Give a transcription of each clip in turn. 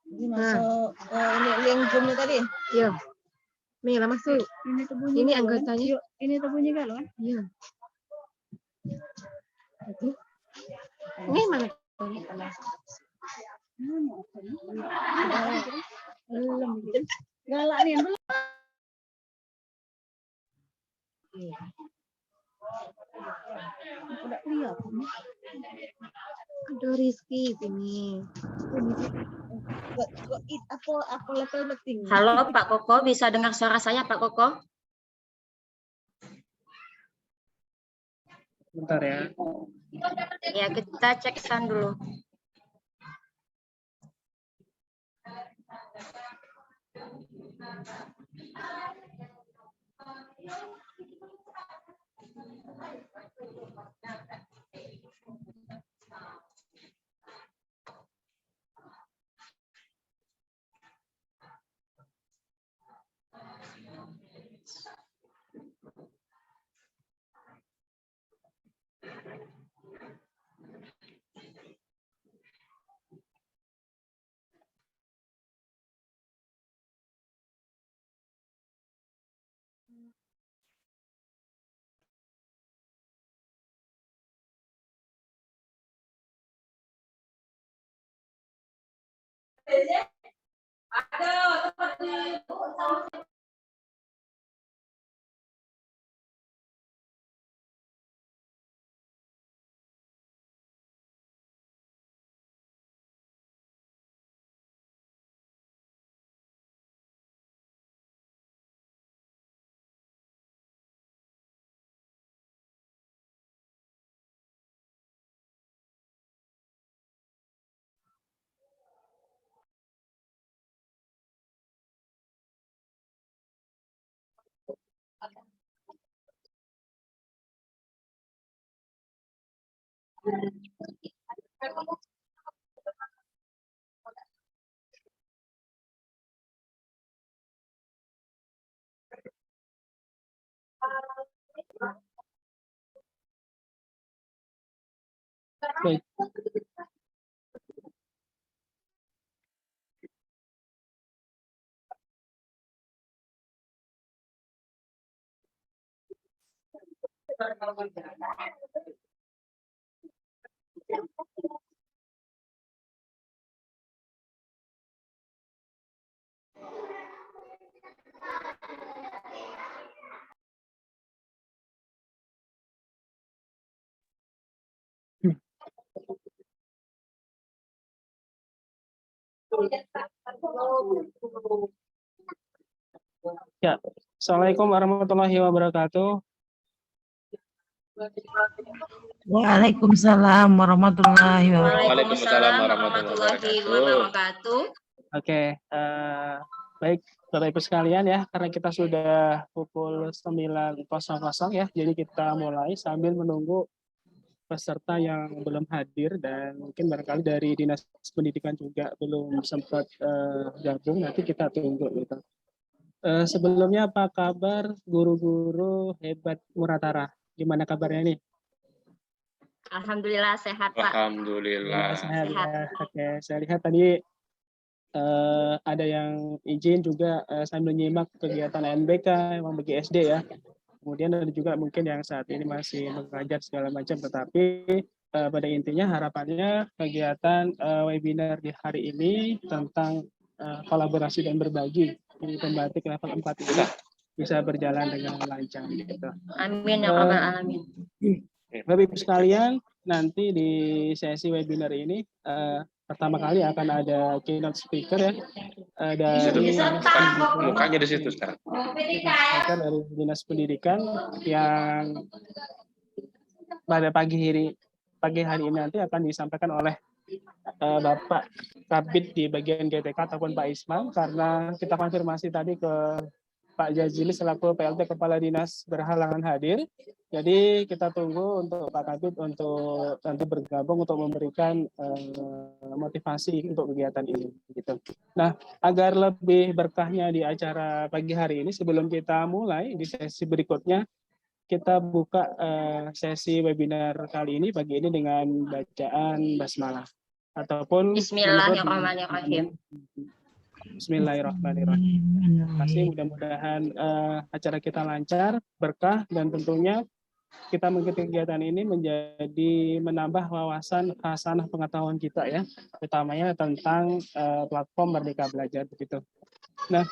Ini masuk ini yang zoom tadi. Iya. Nih lah masuk. Ini anggotanya. Ini tubuhnya kalau. Iya. Ini mana? Galak nih belum. Udah lihat. Ada Rizky sini. Apa level penting? Halo Pak Koko, bisa dengar suara saya Pak Koko? Bentar ya. Ya, kita cek sound dulu. Baik. Ya, Assalamualaikum warahmatullahi wabarakatuh. Waalaikumsalam warahmatullahi wabarakatuh. Waalaikumsalam warahmatullahi wabarakatuh. Oke, baik Bapak Ibu sekalian ya, karena kita sudah pukul 9.00 ya, jadi kita mulai sambil menunggu peserta yang belum hadir dan mungkin barangkali dari Dinas Pendidikan juga belum sempat gabung, nanti kita tunggu gitu. Sebelumnya apa kabar guru-guru hebat Muratara? Gimana kabarnya nih? Alhamdulillah sehat Pak. Alhamdulillah. Sehat. Sehat. Ya. Oke, saya lihat tadi ada yang izin juga sambil nyimak kegiatan NBK yang bagi SD ya. Kemudian ada juga mungkin yang saat ini masih mengajar segala macam, tetapi pada intinya harapannya kegiatan webinar di hari ini tentang kolaborasi dan berbagi di pembatik level 4 ini bisa berjalan dengan lancar gitu. Amin ya rabbal alamin. Bapak Ibu sekalian, nanti di sesi webinar ini pertama kali akan ada keynote speaker ya dari Mukanya di situ sekarang. dari Dinas Pendidikan yang pada pagi hari ini nanti akan disampaikan oleh Bapak Kabid di bagian GTK ataupun Pak Isman, karena kita konfirmasi tadi ke Pak Jazili selaku PLT Kepala Dinas berhalangan hadir. Jadi kita tunggu untuk Pak Kabid untuk nanti bergabung untuk memberikan motivasi untuk kegiatan ini. Gitu. Nah, agar lebih berkahnya di acara pagi hari ini, sebelum kita mulai di sesi berikutnya, kita buka sesi webinar kali ini pagi ini dengan bacaan basmalah ataupun Bismillahirrahmanirrahim. Bismillahirrahmanirrahim. Masih mudah-mudahan acara kita lancar, berkah, dan tentunya kita mengikuti kegiatan ini menjadi menambah wawasan hasanah pengetahuan kita ya, utamanya tentang platform Merdeka Belajar begitu. Nah,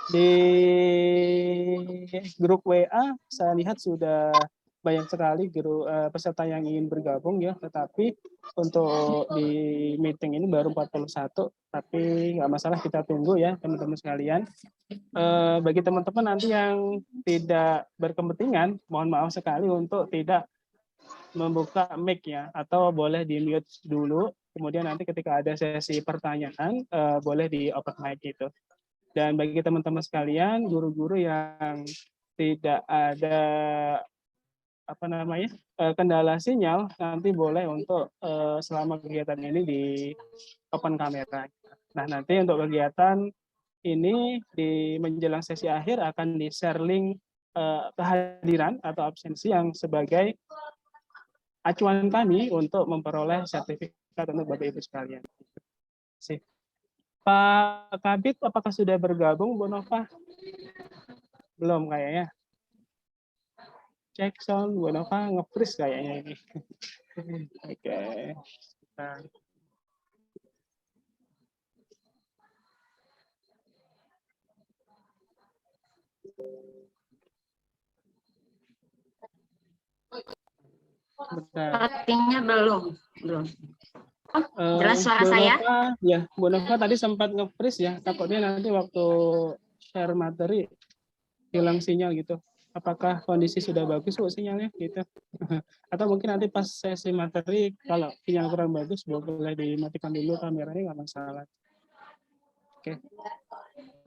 di grup WA saya lihat sudah banyak sekali peserta yang ingin bergabung ya, tetapi untuk di meeting ini baru 41, tapi nggak masalah, kita tunggu ya teman-teman sekalian. Bagi teman-teman nanti yang tidak berkepentingan, mohon maaf sekali untuk tidak membuka mic ya, atau boleh di mute dulu, kemudian nanti ketika ada sesi pertanyaan boleh di open mic gitu. Dan bagi teman-teman sekalian, guru-guru yang tidak ada kendala sinyal, nanti boleh untuk selama kegiatan ini di open kamera. Nah, nanti untuk kegiatan ini di menjelang sesi akhir akan di-share link kehadiran atau absensi yang sebagai acuan kami untuk memperoleh sertifikat untuk Bapak Ibu sekalian. Pak Kabit, apakah sudah bergabung, Bu Nova? Belum kayaknya. Cek sound, Bu Nova nge-freeze kayaknya ini. Oke. Nah. Sepertinya belum. Jelas suara Bu saya? Nova, ya, Bu Nova tadi sempat nge-freeze ya, takutnya nanti waktu share materi hilang sinyal gitu. Apakah kondisi sudah bagus Bu sinyalnya gitu? Atau mungkin nanti pas sesi materi kalau sinyal kurang bagus boleh dimatikan dulu kameranya, nggak masalah. Oke.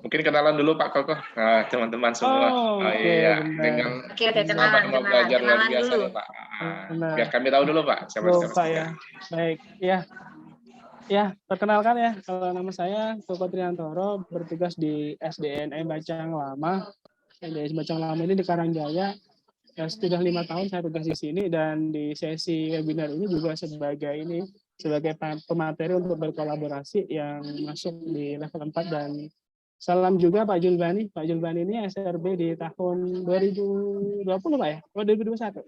Mungkin kenalan dulu Pak Koko. Nah, teman-teman semua. Iya, benar. dengan kenalan belajar luar biasa dulu. nih Pak. Biar kami tahu dulu Pak. Siapa Pak ya. Baik, ya. Ya, perkenalkan ya, kalau nama saya Koko Triantoro, bertugas di SDNM Bacang Lama. SDNM Bacang Lama ini di Karangjaya. Ya, sudah 5 tahun saya tugas di sini, dan di sesi webinar ini juga sebagai pemateri untuk berkolaborasi yang masuk di level 4. Dan salam juga Pak Julbani. Pak Julbani ini SRB di tahun 2020 Pak ya? Oh, 2021.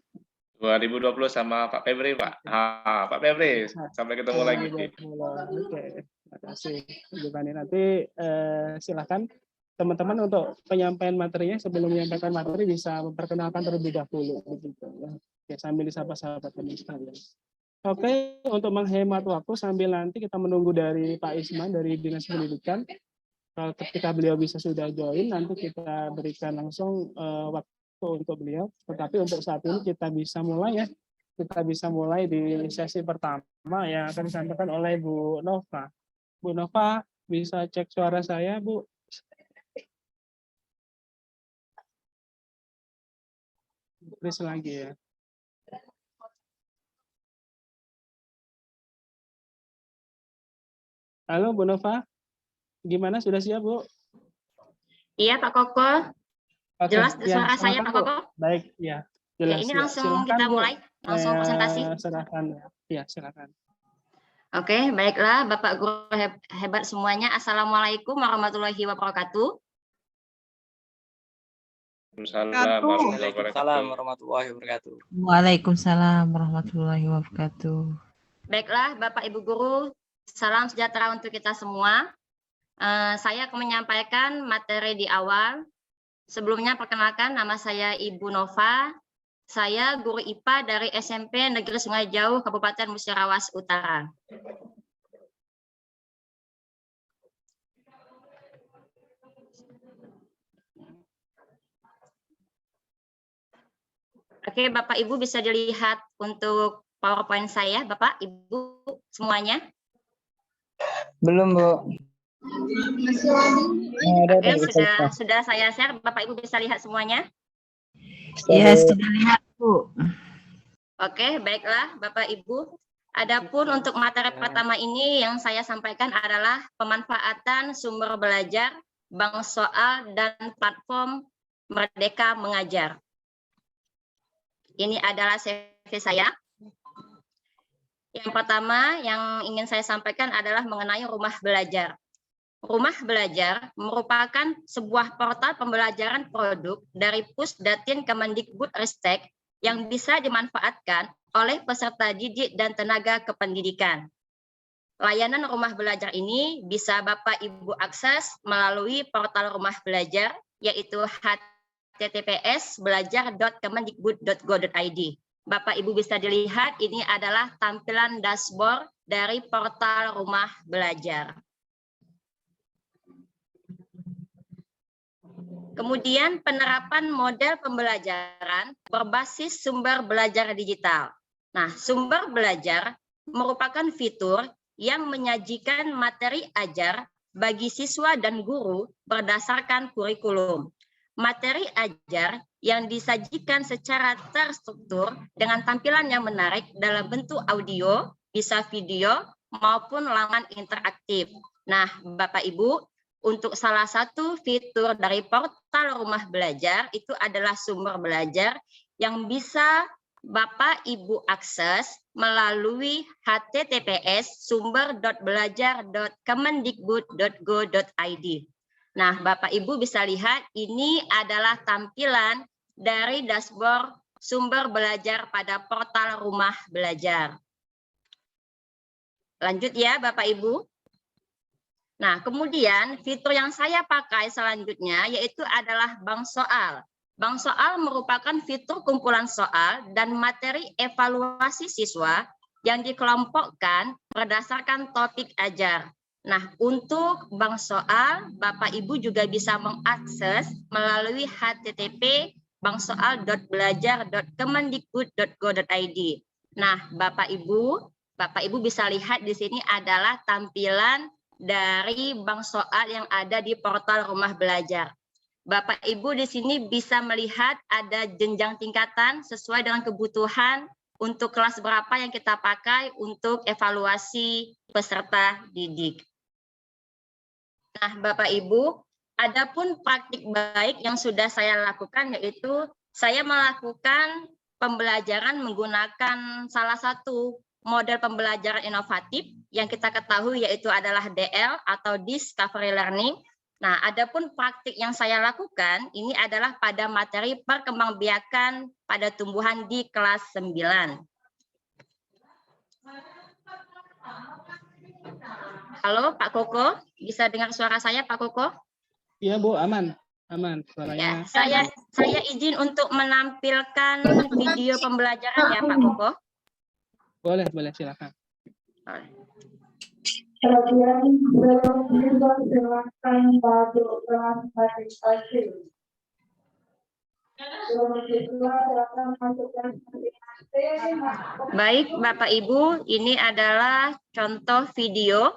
2020 sama Pak Febri Pak. Pak Febri, sampai ketemu lagi. Oke, terima kasih Pak Julbani. Nanti silakan teman-teman untuk penyampaian materinya, sebelum menyampaikan materi bisa memperkenalkan terlebih dahulu begitu ya. Oke, sambil disapa-sapa teman sekalian. Oke, untuk menghemat waktu sambil nanti kita menunggu dari Pak Isman dari Dinas Pendidikan. Ketika beliau bisa sudah join, nanti kita berikan langsung waktu untuk beliau. Tetapi untuk saat ini kita bisa mulai ya. Kita bisa mulai di sesi pertama yang akan disampaikan oleh Bu Nova. Bu Nova, bisa cek suara saya, Bu? Please lagi ya. Halo Bu Nova, gimana, sudah siap Bu? Iya Pak Koko. Oke, Jelas ya, suara saya Pak Koko? Baik, ya. Jelas, Oke, ini ya. langsung Silakan, kita Bu. mulai, langsung presentasi. Silakan, ya, silakan. Oke, baiklah Bapak Guru hebat semuanya. Assalamualaikum warahmatullahi wabarakatuh. Waalaikumsalam warahmatullahi wabarakatuh. Waalaikumsalam warahmatullahi wabarakatuh. Baiklah Bapak Ibu Guru, salam sejahtera untuk kita semua. Saya akan menyampaikan materi di awal. Sebelumnya perkenalkan, nama saya Ibu Nova. Saya guru IPA dari SMP Negeri Sungai Jauh, Kabupaten Musirawas Utara. Oke, Bapak Ibu bisa dilihat untuk PowerPoint saya, Bapak Ibu semuanya. Belum, Bu. Oke, sudah saya share, Bapak Ibu bisa lihat semuanya. Ya, sudah lihat, Bu. Oke, baiklah Bapak Ibu. Adapun untuk materi pertama ini yang saya sampaikan adalah pemanfaatan sumber belajar, bank soal, dan platform Merdeka Mengajar. Ini adalah CV saya. Yang pertama yang ingin saya sampaikan adalah mengenai Rumah Belajar. Rumah Belajar merupakan sebuah portal pembelajaran produk dari Pusdatin Kemendikbudristek yang bisa dimanfaatkan oleh peserta didik dan tenaga kependidikan. Layanan Rumah Belajar ini bisa Bapak Ibu akses melalui portal Rumah Belajar, yaitu https://belajar.kemendikbud.go.id. Bapak Ibu bisa dilihat ini adalah tampilan dashboard dari portal Rumah Belajar. Kemudian penerapan model pembelajaran berbasis sumber belajar digital. Nah, sumber belajar merupakan fitur yang menyajikan materi ajar bagi siswa dan guru berdasarkan kurikulum. Materi ajar yang disajikan secara terstruktur dengan tampilan yang menarik dalam bentuk audio, bisa video, maupun laman interaktif. Nah, Bapak Ibu, untuk salah satu fitur dari portal Rumah Belajar itu adalah sumber belajar yang bisa Bapak Ibu akses melalui https://sumber.belajar.kemendikbud.go.id. Nah, Bapak Ibu bisa lihat ini adalah tampilan dari dashboard sumber belajar pada portal Rumah Belajar. Lanjut ya Bapak Ibu. Nah, kemudian fitur yang saya pakai selanjutnya yaitu adalah bank soal. Bank soal merupakan fitur kumpulan soal dan materi evaluasi siswa yang dikelompokkan berdasarkan topik ajar. Nah, untuk bank soal, Bapak Ibu juga bisa mengakses melalui http://bangsoal.belajar.kemendikbud.go.id. Nah, Bapak Ibu bisa lihat di sini adalah tampilan dari bank soal yang ada di portal Rumah Belajar. Bapak Ibu di sini bisa melihat ada jenjang tingkatan sesuai dengan kebutuhan untuk kelas berapa yang kita pakai untuk evaluasi peserta didik. Nah, Bapak Ibu, adapun praktik baik yang sudah saya lakukan yaitu saya melakukan pembelajaran menggunakan salah satu model pembelajaran inovatif yang kita ketahui yaitu adalah DL atau Discovery Learning. Nah, adapun praktik yang saya lakukan ini adalah pada materi perkembangbiakan pada tumbuhan di kelas 9. Halo Pak Koko, bisa dengar suara saya Pak Koko? Iya Bu, aman Ya, suaranya. saya izin untuk menampilkan video pembelajaran ya Pak Koko. Boleh silakan. Baik Bapak Ibu, ini adalah contoh video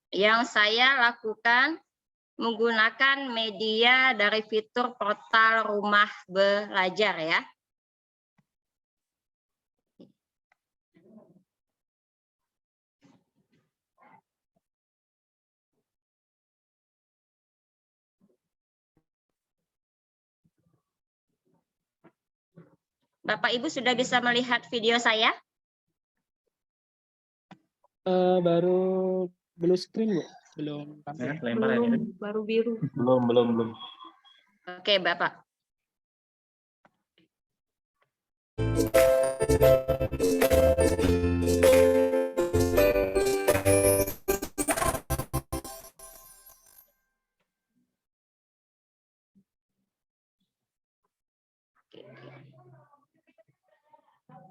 yang saya lakukan menggunakan media dari fitur portal Rumah Belajar ya. Bapak Ibu sudah bisa melihat video saya? Baru blue screen Bu, belum tampil. Baru biru. Belum. Oke, Bapak.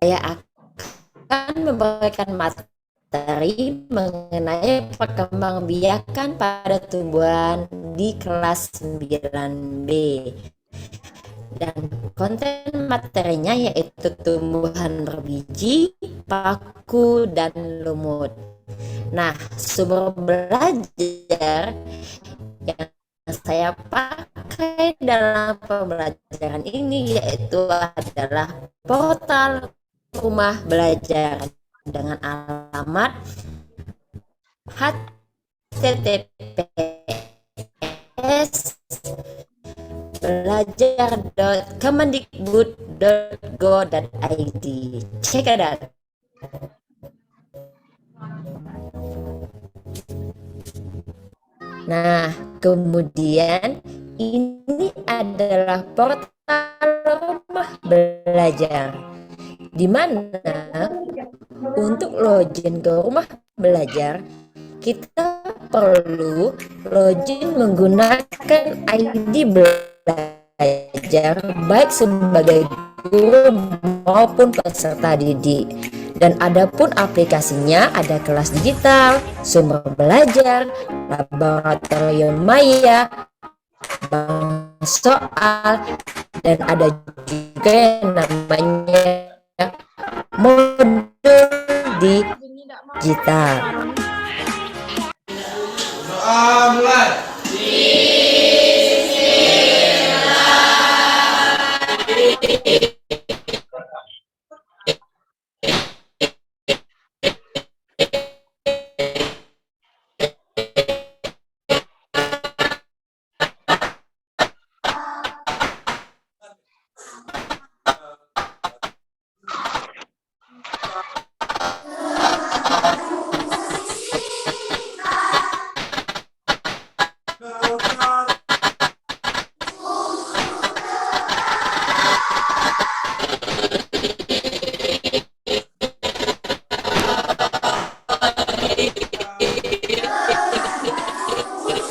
Saya akan memberikan materi mengenai perkembangbiakan pada tumbuhan di kelas 9B. Dan konten materinya yaitu tumbuhan berbiji, paku, dan lumut. Nah, sumber belajar yang saya pakai dalam pembelajaran ini yaitu adalah portal Rumah Belajar dengan alamat https:// belajar.kemendikbud.go.id. Check it out. Nah, kemudian ini adalah portal rumah belajar, di mana untuk login ke rumah belajar kita perlu login menggunakan ID belajar baik sebagai guru maupun peserta didik. Dan adapun aplikasinya ada kelas digital, sumber belajar, laboratorium maya, bank soal, dan ada juga yang namanya modul digital.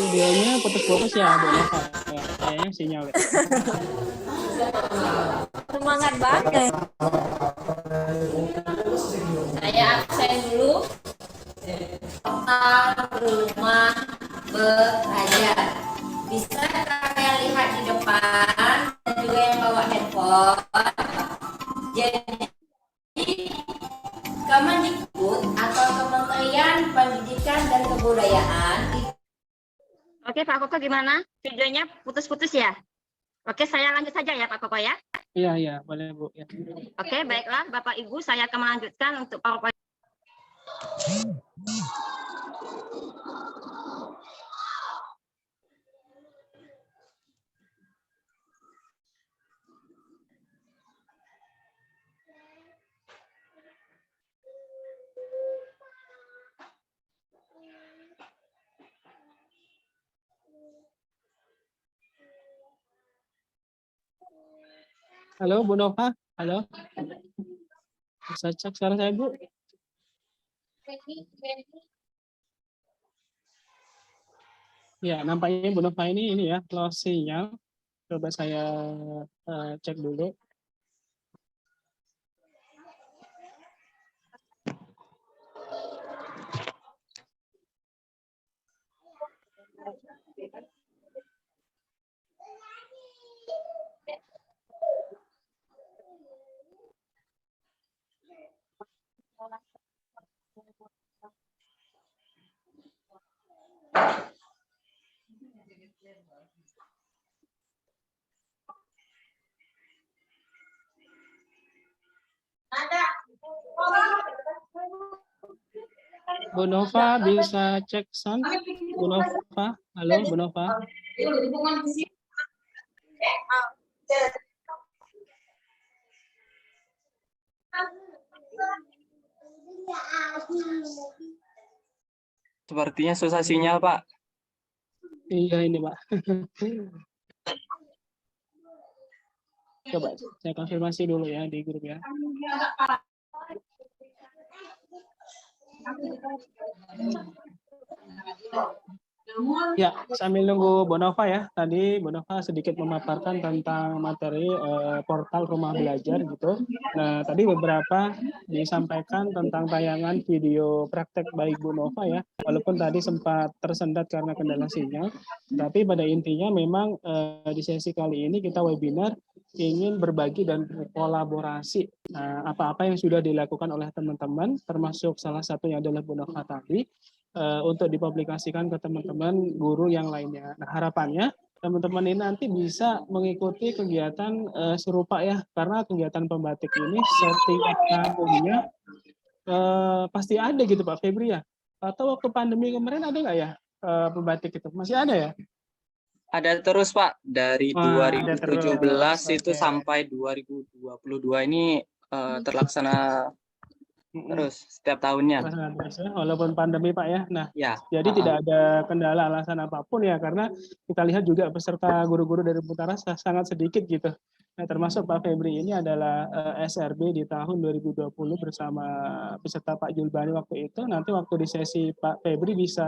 Videonya putus-putus ya, Bu Nova. Ya, kayaknya sinyal. Semangat banget. Saya absen dulu. Portal rumah belajar. Bisa kalian lihat di depan dan juga yang bawa handphone. Jadi Kemendikbud atau Kementerian Pendidikan dan Kebudayaan. Oke Pak Koko, gimana? Videonya putus-putus ya? Oke, saya lanjut saja ya Pak Koko ya. Iya, boleh Bu. Ya. Oke, baiklah Bapak Ibu, saya akan melanjutkan untuk PowerPoint. Halo Bu Nova, halo. Bisa cek suara saya Bu? Ya, nampaknya Bu Nova ini ya, lost sinyal. Coba saya cek dulu. Bu Nova bisa cek sound? Bu Nova, halo Bu Nova. Sepertinya susah sinyal, Pak. Iya ini Pak. Coba saya konfirmasi dulu ya di grup ya. Ya, sambil nunggu Bu Nova ya. Tadi Bu Nova sedikit memaparkan tentang materi portal rumah belajar gitu. Nah, tadi beberapa disampaikan tentang tayangan video praktek baik Bu Nova ya. Walaupun tadi sempat tersendat karena kendala sinyal, tapi pada intinya memang di sesi kali ini kita webinar ingin berbagi dan berkolaborasi apa-apa yang sudah dilakukan oleh teman-teman, termasuk salah satunya adalah Bu Nova tadi, untuk dipublikasikan ke teman-teman guru yang lainnya. Nah, harapannya teman-teman ini nanti bisa mengikuti kegiatan serupa ya, karena kegiatan pembatik ini setiap tahunnya pasti ada gitu Pak Febri ya. Atau waktu pandemi kemarin ada nggak ya pembatik itu? Masih ada ya? Ada terus Pak, dari Wah, ada 2017 terus. itu Oke. sampai 2022 ini terlaksana terus setiap tahunnya. Terus ya, walaupun pandemi Pak ya. Nah, Ya. jadi tidak ada kendala alasan apapun ya, karena kita lihat juga peserta guru-guru dari Putra sangat sedikit gitu. Nah, termasuk Pak Febri ini adalah SRB di tahun 2020 bersama peserta Pak Julbani waktu itu. Nanti waktu di sesi Pak Febri bisa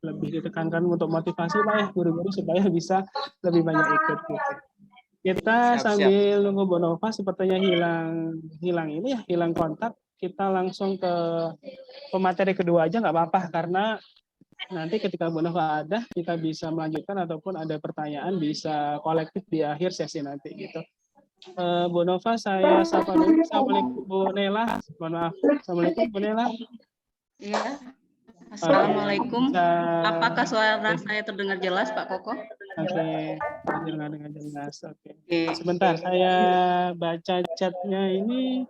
lebih ditekankan untuk motivasi Pak ya, guru-guru supaya bisa lebih banyak ikut gitu. Kita Siap. sambil nunggu Bu Nova sepertinya hilang kontak. Kita langsung ke pemateri kedua aja nggak apa-apa, karena nanti ketika Bu Nova ada, kita bisa melanjutkan ataupun ada pertanyaan bisa kolektif di akhir sesi nanti gitu. Bu Nova, saya sapa dulu. Assalamualaikum Bu Nela. Mohon maaf. Assalamualaikum Bu Nela. Iya. Assalamualaikum. Bisa- Apakah suara saya terdengar jelas, Pak Koko? Oke, dengar jelas. Oke. Oke. Sebentar, saya baca chatnya ini.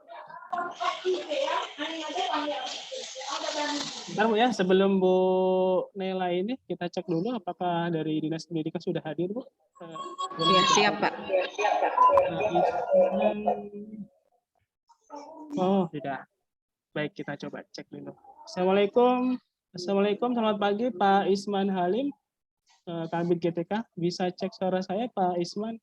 Bentar Bu ya, sebelum Bu Nela ini kita cek dulu apakah dari Dinas Pendidikan sudah hadir Bu. Iya, siap Pak. Oh, tidak. Baik, kita coba cek dulu. Assalamualaikum, selamat pagi Pak Isman Halim, Kabid GTK. Bisa cek suara saya Pak Isman?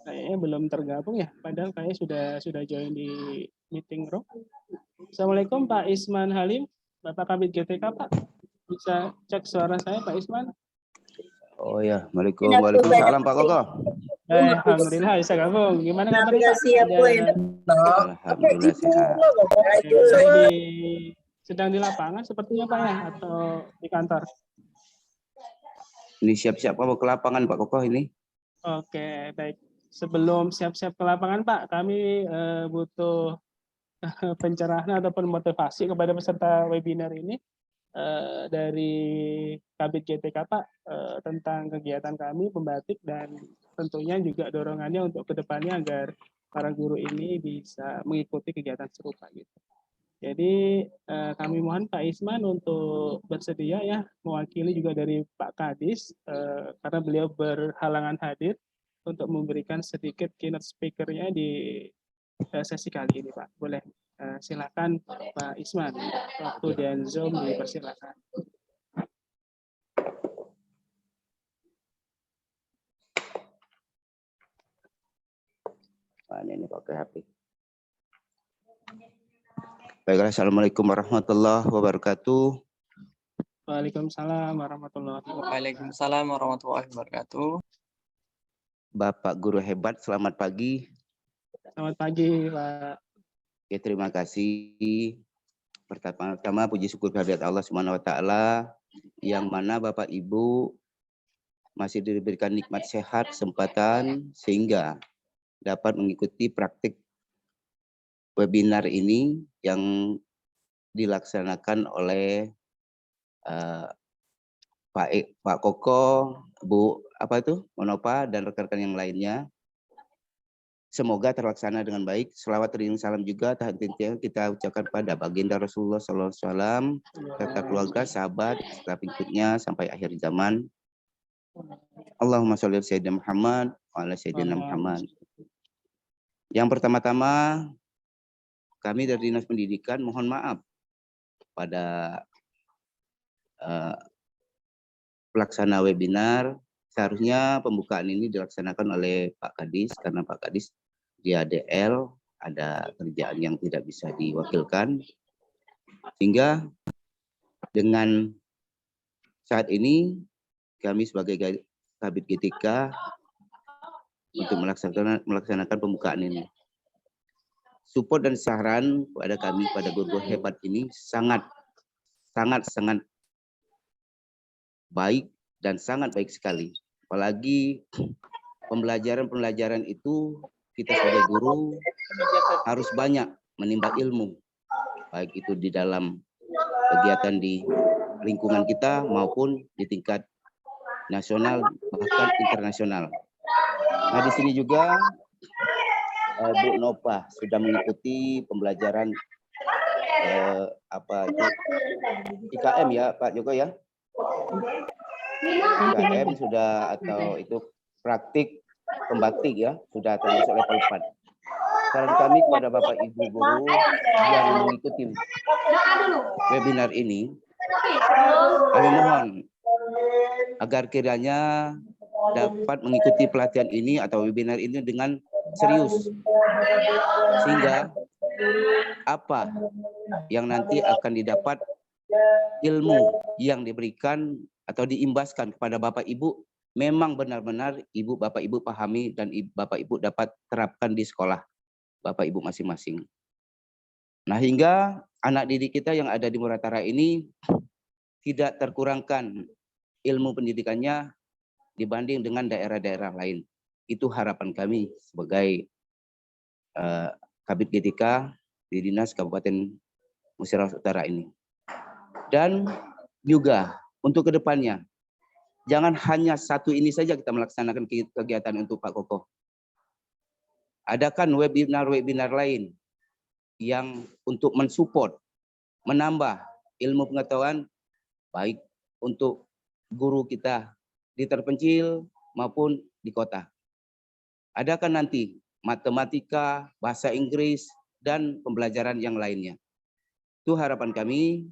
Kayaknya belum tergabung ya, padahal kayaknya sudah join di meeting room. Assalamualaikum Pak Isman Halim, Bapak Kabid GTK Pak. Bisa cek suara saya Pak Isman? Oh ya, Waalaikumsalam Pak Koko. Alhamdulillah bisa gabung. Gimana kabarnya Pak? Alhamdulillah sehat. Saya sedang di lapangan sepertinya Pak ya, atau di kantor? Ini siap-siap mau ke lapangan Pak Koko ini. Oke, baik. Sebelum siap-siap ke lapangan Pak, kami butuh pencerahan ataupun motivasi kepada peserta webinar ini dari Kabid GTK Pak tentang kegiatan kami pembatik dan tentunya juga dorongannya untuk kedepannya agar para guru ini bisa mengikuti kegiatan serupa gitu. Jadi kami mohon Pak Isman untuk bersedia ya mewakili juga dari Pak Kadis karena beliau berhalangan hadir untuk memberikan sedikit keynote speaker-nya di sesi kali ini Pak. Boleh silakan Pak Isman, waktu dan Zoom dipersilakan. Ini pakai HP. Baiklah, Assalamualaikum warahmatullahi wabarakatuh. Waalaikumsalam warahmatullahi wabarakatuh. Waalaikumsalam warahmatullahi wabarakatuh. Bapak Guru hebat, selamat pagi. Selamat pagi Pak. Oke, terima kasih. Pertama-tama puji syukur kehadirat Allah Subhanahu wa taala yang mana Bapak Ibu masih diberikan nikmat sehat, kesempatan sehingga dapat mengikuti praktik webinar ini yang dilaksanakan oleh Pak Koko, Bu Monopa dan rekan-rekan yang lainnya. Semoga terlaksana dengan baik. Selawat dan salam juga kita ucapkan pada baginda Rasulullah SAW, serta keluarga, sahabat, serta pengikutnya sampai akhir zaman. Allahumma sholli ala Sayyidina Muhammad wa ala Sayyidina Muhammad. Yang pertama-tama, kami dari Dinas Pendidikan mohon maaf pada pelaksana webinar. Seharusnya pembukaan ini dilaksanakan oleh Pak Kadis, karena Pak Kadis dia DL, ada kerjaan yang tidak bisa diwakilkan. Sehingga dengan saat ini kami sebagai Kabid GTK untuk melaksanakan pembukaan ini. Support dan saran pada kami, pada guru hebat ini sangat baik dan sangat baik sekali. Apalagi pembelajaran itu kita sebagai guru harus banyak menimba ilmu, baik itu di dalam kegiatan di lingkungan kita maupun di tingkat nasional bahkan internasional. Nah, di sini juga Bu Nova sudah mengikuti pembelajaran apa itu IKM ya Pak Joko ya? IKM sudah atau itu praktik pembatik ya, sudah termasuk level 4. Saran kami kepada Bapak Ibu guru yang mengikuti webinar ini, kami mohon agar kiranya dapat mengikuti pelatihan ini atau webinar ini dengan serius, sehingga apa yang nanti akan didapat ilmu yang diberikan atau diimbaskan kepada Bapak Ibu memang benar-benar Ibu Bapak Ibu pahami dan Bapak Ibu dapat terapkan di sekolah Bapak Ibu masing-masing. Nah, hingga anak didik kita yang ada di Muratara ini tidak terkurangkan ilmu pendidikannya dibanding dengan daerah-daerah lain. Itu harapan kami sebagai Kabid GTK di Dinas Kabupaten Musirawas Utara ini. Dan juga untuk kedepannya, jangan hanya satu ini saja kita melaksanakan kegiatan untuk Pak Koko. Adakan webinar-webinar lain yang untuk mensupport, menambah ilmu pengetahuan baik untuk guru kita di terpencil maupun di kota. Adakan nanti matematika, bahasa Inggris, dan pembelajaran yang lainnya. Itu harapan kami.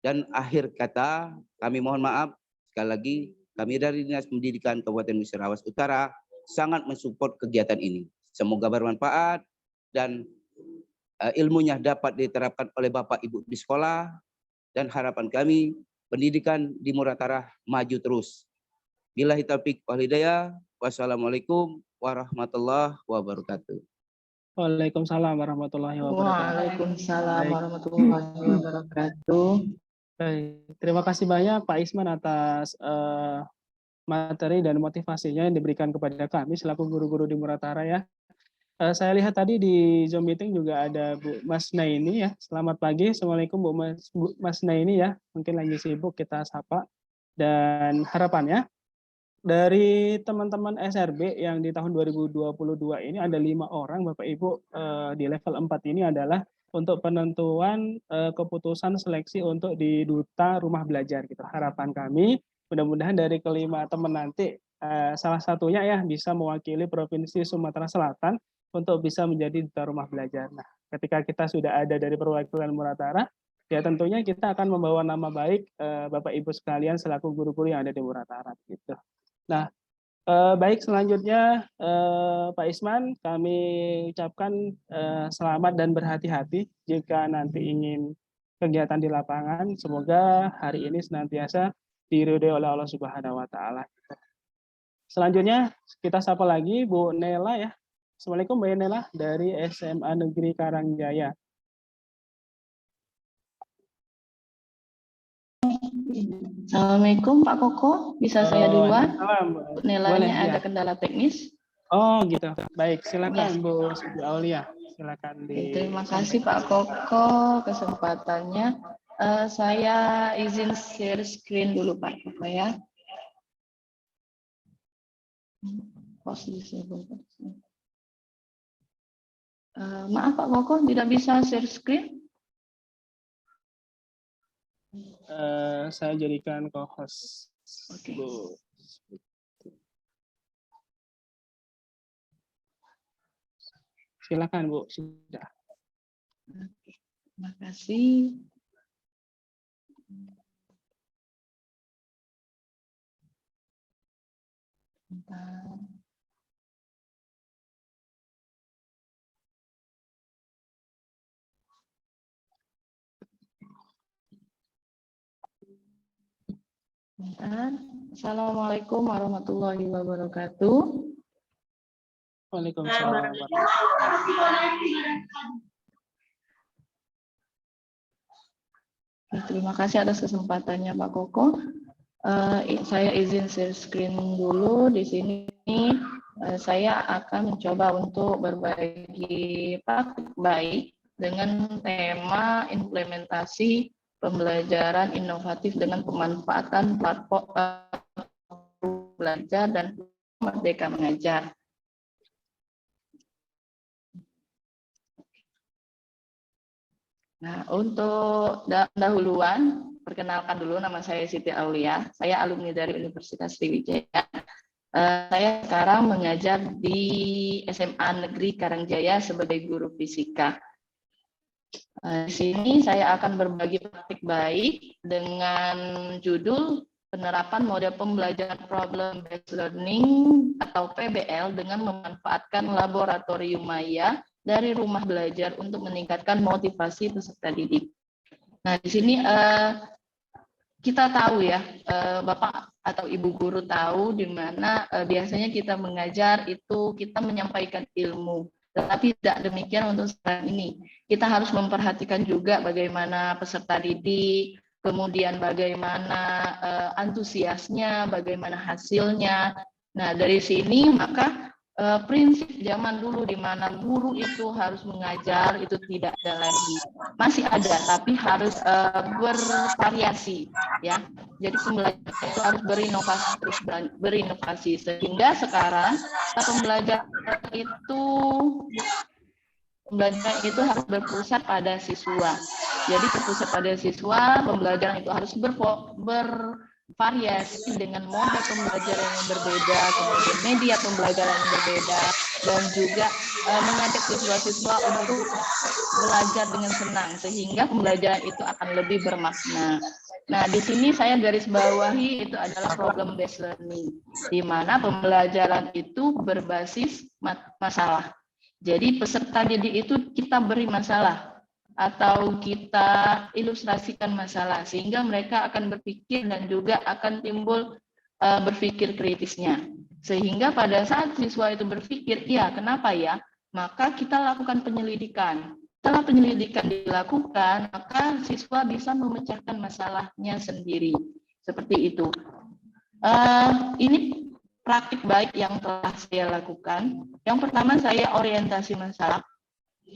Dan akhir kata, kami mohon maaf, sekali lagi, kami dari Dinas Pendidikan Kabupaten Musirawas Utara sangat mensupport kegiatan ini. Semoga bermanfaat dan ilmunya dapat diterapkan oleh Bapak Ibu di sekolah, dan harapan kami pendidikan di Muratara maju terus. Billahi taufiq wal hidayah. Wassalamualaikum warahmatullahi wabarakatuh. Waalaikumsalam warahmatullahi wabarakatuh. Waalaikumsalam warahmatullahi wabarakatuh. Baik, terima kasih banyak Pak Isman atas materi dan motivasinya yang diberikan kepada kami selaku guru-guru di Muratara ya. Saya lihat tadi di Zoom meeting juga ada Bu Mas Naini ya. Selamat pagi, Assalamualaikum Bu Mas Naini ya. Mungkin lagi sibuk, kita sapa. Dan harapannya dari teman-teman SRB yang di tahun 2022 ini ada 5 orang Bapak Ibu di level 4 ini adalah untuk penentuan keputusan seleksi untuk di Duta Rumah Belajar gitu. Harapan kami mudah-mudahan dari kelima teman nanti salah satunya ya bisa mewakili Provinsi Sumatera Selatan untuk bisa menjadi Duta Rumah Belajar. Nah, ketika kita sudah ada dari perwakilan Muratara, ya tentunya kita akan membawa nama baik Bapak Ibu sekalian selaku guru-guru yang ada di Muratara gitu. Nah, baik selanjutnya Pak Isman, kami ucapkan selamat dan berhati-hati jika nanti ingin kegiatan di lapangan. Semoga hari ini senantiasa diridhoi oleh Allah Subhanahu wa taala. Selanjutnya kita sapa lagi Bu Nela ya. Assalamualaikum Bu Nela dari SMA Negeri Karangjaya. Assalamualaikum Pak Koko, bisa saya duluan? Waalaikumsalam. Nelanya Boleh, ada ya. kendala teknis. Oh gitu. Baik, silakan Bu Siti Aulia. Silakan Terima kasih Pak Koko kesempatannya. Saya izin share screen dulu Pak Koko ya. Maaf Pak Koko, tidak bisa share screen. Saya jadikan co-host. Oke. Bu. Silakan Bu, sudah. Terima kasih. Bentar. Assalamualaikum warahmatullahi wabarakatuh. Waalaikumsalam. Terima kasih atas kesempatannya Pak Koko. Saya izin share screen dulu. Di sini saya akan mencoba untuk berbagi praktik baik dengan tema implementasi pembelajaran inovatif dengan pemanfaatan platform belajar dan Merdeka Mengajar. Nah, untuk dahuluan, perkenalkan dulu, nama saya Siti Aulia. Saya alumni dari Universitas Sriwijaya. Saya sekarang mengajar di SMA Negeri Karangjaya sebagai guru fisika. Di sini saya akan berbagi praktik baik dengan judul penerapan model pembelajaran problem based learning atau PBL dengan memanfaatkan laboratorium maya dari rumah belajar untuk meningkatkan motivasi peserta didik. Nah, di sini kita tahu ya, Bapak atau Ibu guru tahu di mana biasanya kita mengajar itu kita menyampaikan ilmu. Tetapi tidak demikian untuk sekarang ini. Kita harus memperhatikan juga bagaimana peserta didik, kemudian bagaimana antusiasnya, bagaimana hasilnya. Nah, dari sini maka prinsip zaman dulu di mana guru itu harus mengajar itu tidak ada lagi. Masih ada, tapi harus bervariasi, ya. Jadi pembelajaran itu harus berinovasi, terus berinovasi, sehingga sekarang pembelajaran itu harus berpusat pada siswa. Jadi berpusat pada siswa, pembelajaran itu harus bervariasi dengan model pembelajaran yang berbeda, kemudian media pembelajaran yang berbeda, dan juga mengajak siswa-siswa untuk belajar dengan senang, sehingga pembelajaran itu akan lebih bermakna. Nah, di sini saya garis bawahi itu adalah problem based learning, di mana pembelajaran itu berbasis masalah. Jadi peserta didik itu kita beri masalah atau kita ilustrasikan masalah sehingga mereka akan berpikir dan juga akan timbul berpikir kritisnya. Sehingga pada saat siswa itu berpikir, ya kenapa ya? Maka kita lakukan penyelidikan. Setelah penyelidikan dilakukan, maka siswa bisa memecahkan masalahnya sendiri. Seperti itu. Ini praktik baik yang telah saya lakukan. Yang pertama saya orientasi masalah.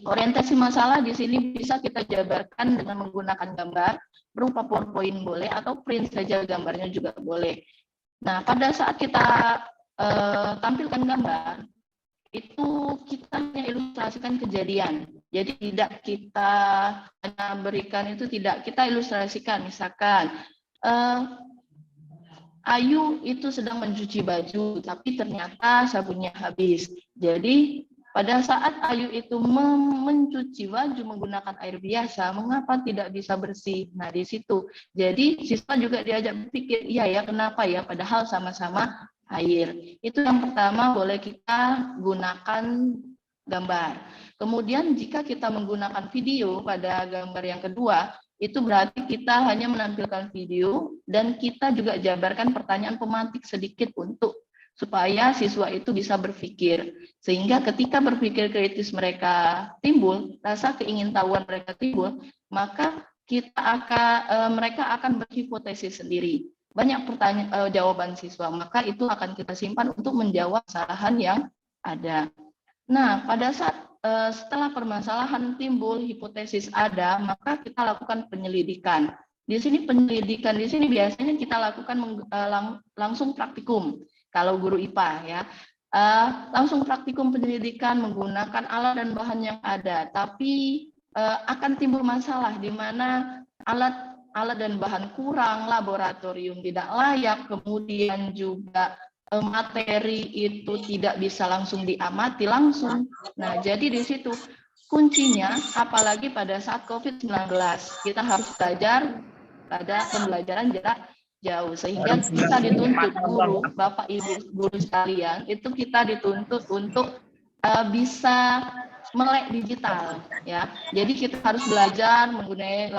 Orientasi masalah di sini bisa kita jabarkan dengan menggunakan gambar, berupa PowerPoint boleh, atau print saja gambarnya juga boleh. Nah, pada saat kita tampilkan gambar, itu kita hanya ilustrasikan kejadian. Jadi tidak kita hanya berikan itu, tidak kita ilustrasikan. Misalkan Ayu itu sedang mencuci baju, tapi ternyata sabunnya habis. Jadi pada saat Ayu itu mencuci baju menggunakan air biasa, mengapa tidak bisa bersih? Nah, di situ. Jadi siswa juga diajak berpikir, iya ya, kenapa ya? Padahal sama-sama air. Itu yang pertama, boleh kita gunakan gambar. Kemudian jika kita menggunakan video pada gambar yang kedua, itu berarti kita hanya menampilkan video dan kita juga jabarkan pertanyaan pemantik sedikit supaya siswa itu bisa berpikir. Sehingga ketika berpikir kritis mereka timbul, rasa keingintahuan mereka timbul, maka mereka akan berhipotesis sendiri. Banyak pertanyaan jawaban siswa, maka itu akan kita simpan untuk menjawab kesalahan yang ada. Nah, pada saat setelah permasalahan timbul, hipotesis ada, maka kita lakukan penyelidikan. Di sini penyelidikan di sini biasanya kita lakukan langsung praktikum. Kalau guru IPA ya, langsung praktikum penyelidikan menggunakan alat dan bahan yang ada. Tapi akan timbul masalah di mana alat dan bahan kurang, laboratorium tidak layak, kemudian juga materi itu tidak bisa langsung diamati langsung. Nah, jadi di situ kuncinya, apalagi pada saat COVID-19, kita harus belajar pada pembelajaran jarak jauh, sehingga kita dituntut guru, Bapak Ibu guru sekalian, itu kita dituntut untuk bisa melek digital, ya. Jadi kita harus belajar menggunakan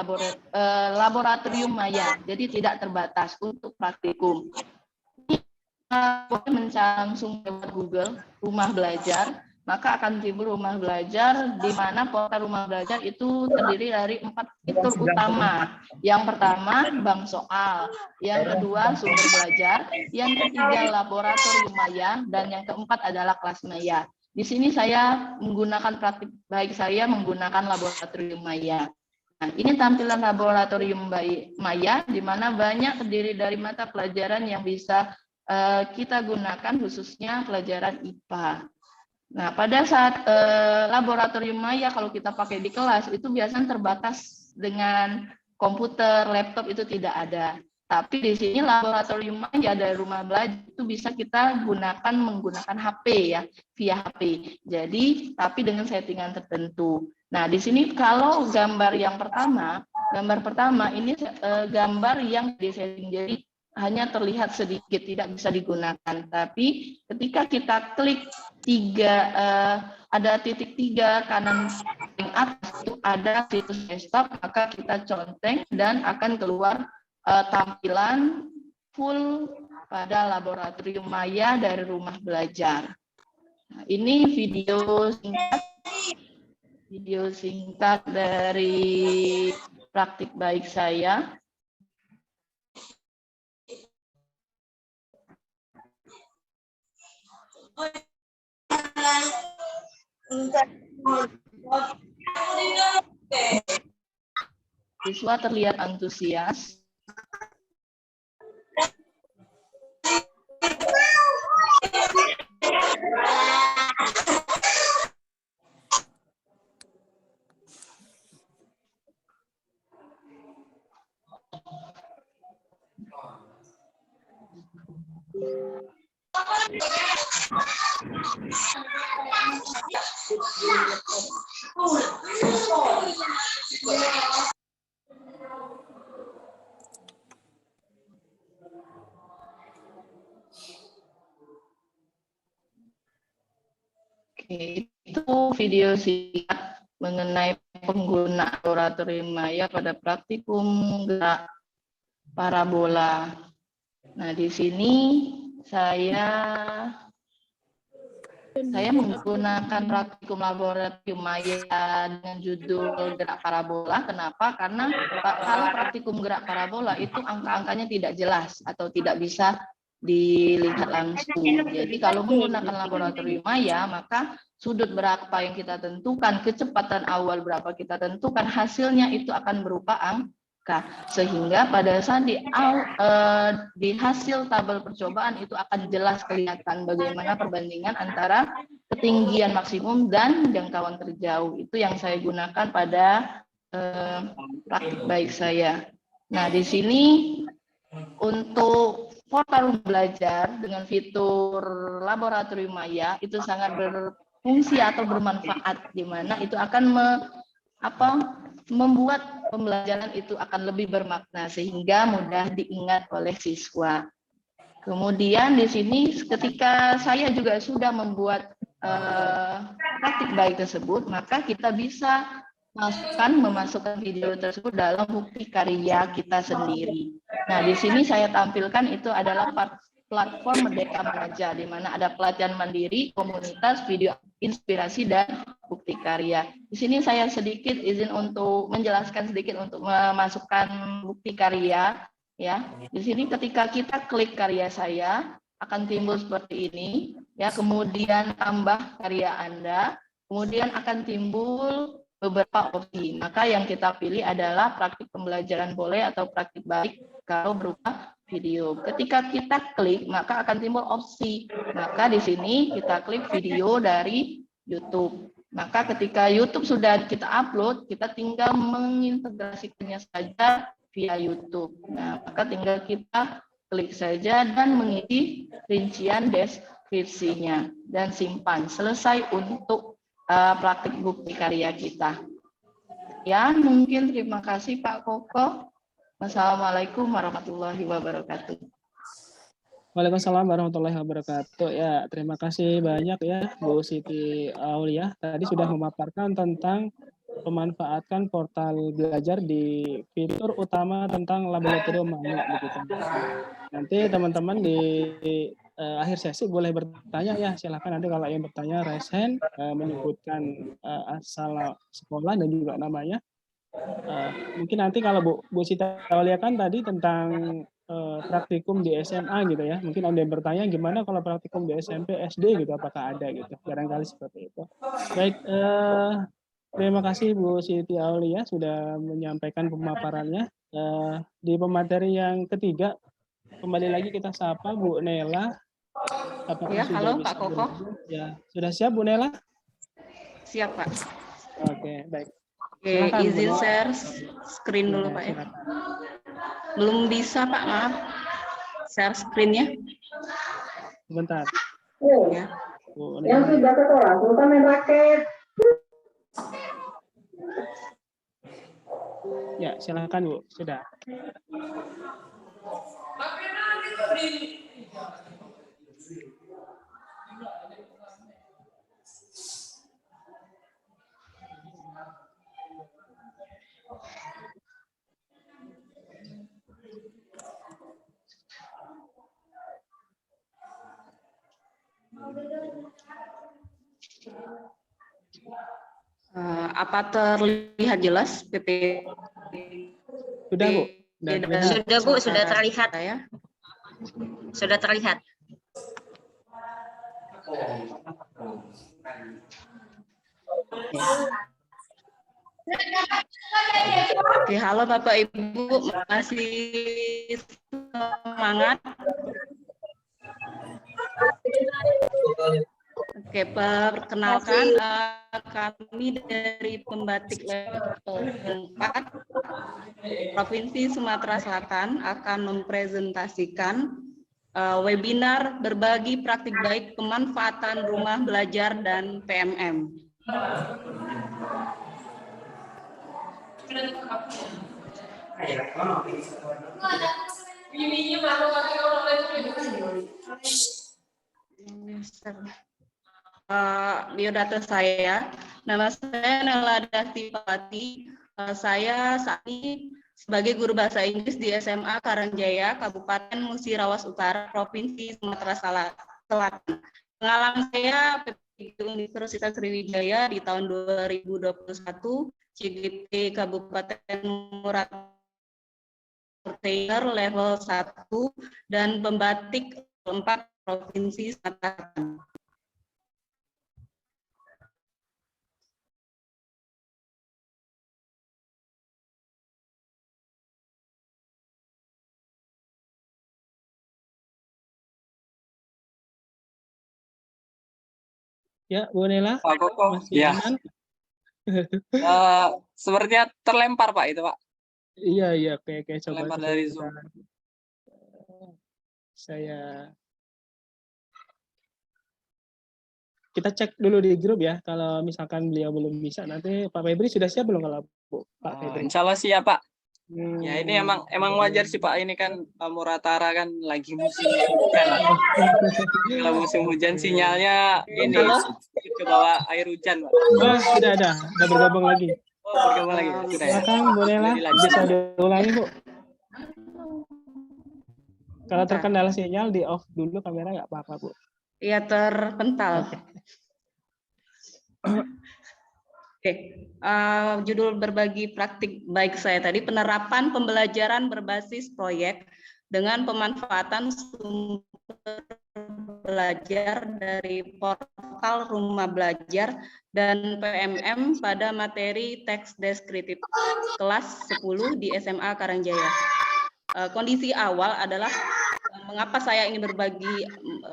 laboratorium maya, jadi tidak terbatas untuk praktikum. Boleh mencari langsung lewat Google rumah belajar, maka akan timbul rumah belajar di mana portal rumah belajar itu terdiri dari 4 fitur utama. Yang pertama bank soal, yang kedua sumber belajar, yang ketiga laboratorium maya, dan yang keempat adalah kelas maya. Di sini saya menggunakan praktik baik, saya menggunakan laboratorium maya. Nah, ini tampilan laboratorium maya di mana banyak terdiri dari mata pelajaran yang bisa kita gunakan, khususnya pelajaran IPA. Nah, pada saat laboratorium maya kalau kita pakai di kelas itu biasanya terbatas dengan komputer, laptop itu tidak ada. Tapi di sini laboratorium maya dari rumah belajar itu bisa kita menggunakan HP ya, via HP. Jadi, tapi dengan settingan tertentu. Nah, di sini kalau gambar pertama ini gambar yang disetting, jadi hanya terlihat sedikit, tidak bisa digunakan. Tapi ketika kita klik ada titik 3 kanan paling atas itu ada situs desktop, maka kita conteng dan akan keluar tampilan full pada laboratorium maya dari rumah belajar. Nah, ini video singkat dari praktik baik saya. Siswa terlihat antusias. Oke, itu video singkat mengenai penggunaan laboratorium maya pada praktikum gerak parabola. Nah, di sini saya menggunakan praktikum laboratorium maya dengan judul gerak parabola. Kenapa? Karena kalau praktikum gerak parabola itu angka-angkanya tidak jelas atau tidak bisa dilihat langsung. Jadi kalau menggunakan laboratorium maya, maka sudut berapa yang kita tentukan, kecepatan awal berapa kita tentukan, hasilnya itu akan berupa angka. Sehingga pada saat di hasil tabel percobaan itu akan jelas kelihatan bagaimana perbandingan antara ketinggian maksimum dan jangkauan terjauh. Itu yang saya gunakan pada praktik baik saya. Nah, di sini untuk portal belajar dengan fitur laboratorium maya itu sangat berfungsi atau bermanfaat, di mana itu akan membuat pembelajaran itu akan lebih bermakna sehingga mudah diingat oleh siswa. Kemudian di sini ketika saya juga sudah membuat praktik baik tersebut, maka kita bisa memasukkan video tersebut dalam bukti karya kita sendiri. Nah, di sini saya tampilkan itu adalah platform Merdeka Mengajar, di mana ada pelatihan mandiri, komunitas, video inspirasi, dan bukti karya. Di sini saya sedikit izin untuk menjelaskan sedikit untuk memasukkan bukti karya. Ya, di sini ketika kita klik karya saya akan timbul seperti ini. Ya, kemudian tambah karya Anda, kemudian akan timbul beberapa opsi. Maka yang kita pilih adalah praktik pembelajaran boleh atau praktik baik kalau berupa video. Ketika kita klik, maka akan timbul opsi. Maka di sini kita klik video dari YouTube. Maka ketika YouTube sudah kita upload, kita tinggal mengintegrasikannya saja via YouTube. Nah, maka tinggal kita klik saja dan mengisi rincian deskripsinya dan simpan. Selesai untuk praktik bukti karya kita. Ya, mungkin terima kasih Pak Koko. Wassalamualaikum warahmatullahi wabarakatuh. Waalaikumsalam warahmatullahi wabarakatuh. Ya, terima kasih banyak ya Bu Siti Aulia. Tadi sudah memaparkan tentang memanfaatkan portal belajar di fitur utama tentang laboratorium maya begitu. Nanti teman-teman di akhir sesi boleh bertanya ya, silakan nanti kalau yang bertanya raise hand, menyebutkan asal sekolah dan juga namanya. Mungkin nanti kalau Bu Siti Aulia kan tadi tentang praktikum di SMA gitu ya, mungkin ada yang bertanya gimana kalau praktikum di SMP, SD gitu, apakah ada gitu, barangkali seperti itu. Baik, terima kasih Bu Siti Aulia sudah menyampaikan pemaparannya. Di pemateri yang ketiga, kembali lagi kita sapa Bu Nela Apakah Ya, sudah halo bisa Pak Koko. bergabung? Ya, sudah siap Bu Nela? Siap Pak. Oke, baik. Oke, Silakan, Bu izin Nela. share screen dulu Ya, Pak ya. silakan. Belum bisa Pak, maaf. Share screen-nya. Sebentar. Ya. Bu Yang Nela. sudah ke sekolah, suka main raket. Ya, silakan Bu. Sudah. Apa terlihat jelas PP? Sudah Bu. Dan Sudah Bu, sudah terlihat. Sudah terlihat. Oke, halo Bapak Ibu, masih semangat? Oke, perkenalkan kami dari Pembatik Level 4 Provinsi Sumatera Selatan akan mempresentasikan webinar berbagi praktik baik pemanfaatan rumah belajar dan PMM. Biodata saya, nama saya Nela Dastipati. Saya saat ini sebagai guru bahasa Inggris di SMA Karangjaya, Kabupaten Musirawas Utara, Provinsi Sumatera Selatan. Pengalaman saya PPG Universitas Sriwijaya di tahun 2021, CGP Kabupaten Murat level 1 dan pembatik 4 Provinsi Sumatera Selatan. Ya, Bu Nela. Pak Koko. Masih Ya. aman? Sepertinya terlempar Pak itu Pak. Iya, oke. Coba Terlempar dari Zoom. Kita cek dulu di grup ya. Kalau misalkan beliau belum bisa, nanti Pak Febri sudah siap belum kalau Pak Febri? Insya Allah siap Pak. Ya ini emang wajar sih Pak, ini kan Muratara kan lagi musim hujan. Kalau musim hujan sinyalnya ini ke bawah air hujan Pak. Oh, sudah bergabung lagi. Oh, bergabung lagi. Sudah ya. Silakan Bu Nela, bisa diulangi Bu. Kalau terkendala sinyal di off dulu kamera nggak apa-apa Bu. Iya, terpental. Oke, judul berbagi praktik baik saya tadi, penerapan pembelajaran berbasis proyek dengan pemanfaatan sumber belajar dari portal Rumah Belajar dan PMM pada materi teks deskriptif kelas 10 di SMA Karangjaya. Kondisi awal adalah mengapa saya ingin berbagi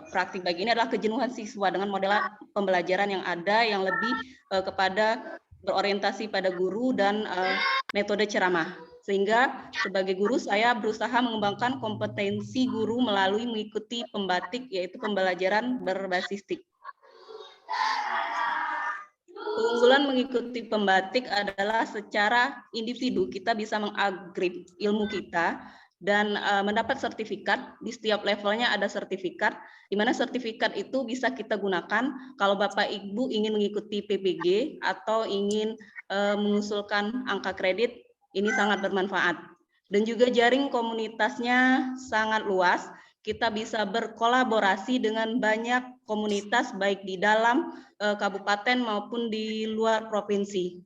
praktik baik ini adalah kejenuhan siswa dengan model pembelajaran yang ada yang lebih kepada berorientasi pada guru dan metode ceramah. Sehingga sebagai guru saya berusaha mengembangkan kompetensi guru melalui mengikuti pembatik, yaitu pembelajaran berbasis TIK. Keunggulan mengikuti pembatik adalah secara individu kita bisa mengupgrade ilmu kita dan mendapat sertifikat. Di setiap levelnya ada sertifikat, di mana sertifikat itu bisa kita gunakan kalau Bapak Ibu ingin mengikuti PPG atau ingin mengusulkan angka kredit, ini sangat bermanfaat. Dan juga jaring komunitasnya sangat luas, kita bisa berkolaborasi dengan banyak komunitas baik di dalam kabupaten maupun di luar provinsi.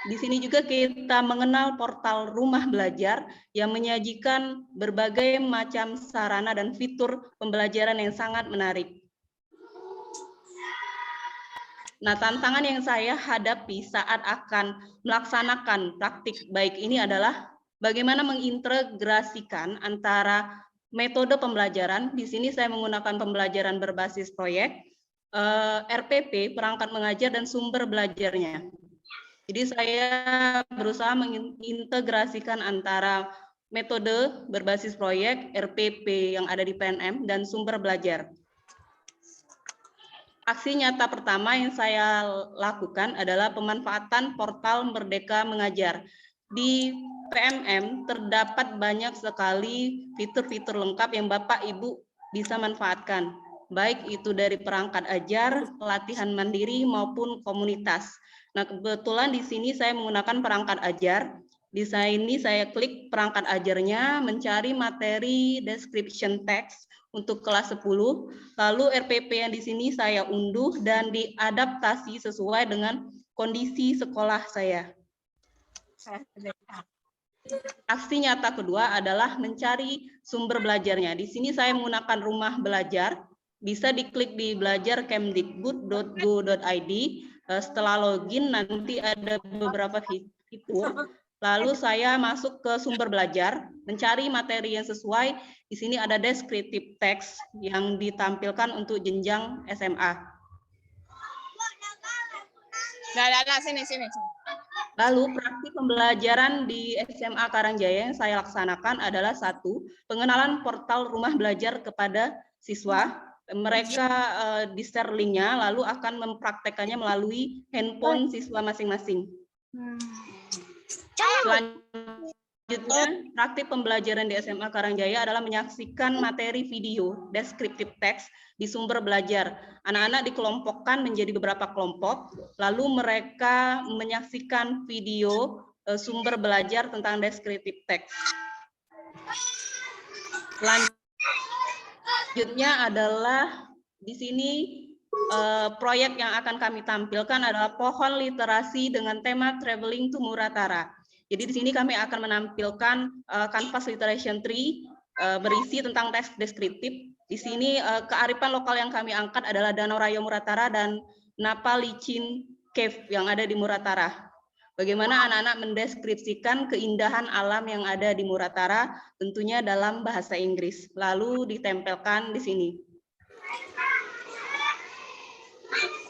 Di sini juga kita mengenal portal Rumah Belajar yang menyajikan berbagai macam sarana dan fitur pembelajaran yang sangat menarik. Nah, tantangan yang saya hadapi saat akan melaksanakan praktik baik ini adalah bagaimana mengintegrasikan antara metode pembelajaran. Di sini saya menggunakan pembelajaran berbasis proyek, RPP, perangkat mengajar, dan sumber belajarnya. Jadi saya berusaha mengintegrasikan antara metode berbasis proyek, RPP yang ada di PNM, dan sumber belajar. Aksi nyata pertama yang saya lakukan adalah pemanfaatan portal Merdeka Mengajar. Di PMM terdapat banyak sekali fitur-fitur lengkap yang Bapak Ibu bisa manfaatkan, baik itu dari perangkat ajar, pelatihan mandiri maupun komunitas. Nah, kebetulan di sini saya menggunakan perangkat ajar. Di sini saya klik perangkat ajarnya, mencari materi description text untuk kelas 10, lalu RPP yang di sini saya unduh dan diadaptasi sesuai dengan kondisi sekolah saya. Aksi nyata kedua adalah mencari sumber belajarnya. Di sini saya menggunakan rumah belajar, bisa diklik di belajarkemdikbud.go.id. Setelah login nanti ada beberapa fitur. Lalu saya masuk ke sumber belajar, mencari materi yang sesuai. Di sini ada descriptive text yang ditampilkan untuk jenjang SMA. Sini. Lalu praktik pembelajaran di SMA Karangjaya yang saya laksanakan adalah 1. Pengenalan portal rumah belajar kepada siswa. Mereka di-share linknya, lalu akan mempraktekannya melalui handphone siswa masing-masing. Selanjutnya, praktik pembelajaran di SMA Karangjaya adalah menyaksikan materi video, descriptive text di sumber belajar. Anak-anak dikelompokkan menjadi beberapa kelompok, lalu mereka menyaksikan video sumber belajar tentang descriptive text. Selanjutnya adalah di sini proyek yang akan kami tampilkan adalah pohon literasi dengan tema Traveling to Muratara. Jadi di sini kami akan menampilkan kanvas literation tree berisi tentang teks deskriptif. Di sini kearifan lokal yang kami angkat adalah Danau Rayo Muratara dan Napa Licin Cave yang ada di Muratara. Bagaimana anak-anak mendeskripsikan keindahan alam yang ada di Muratara, tentunya dalam bahasa Inggris. Lalu ditempelkan di sini.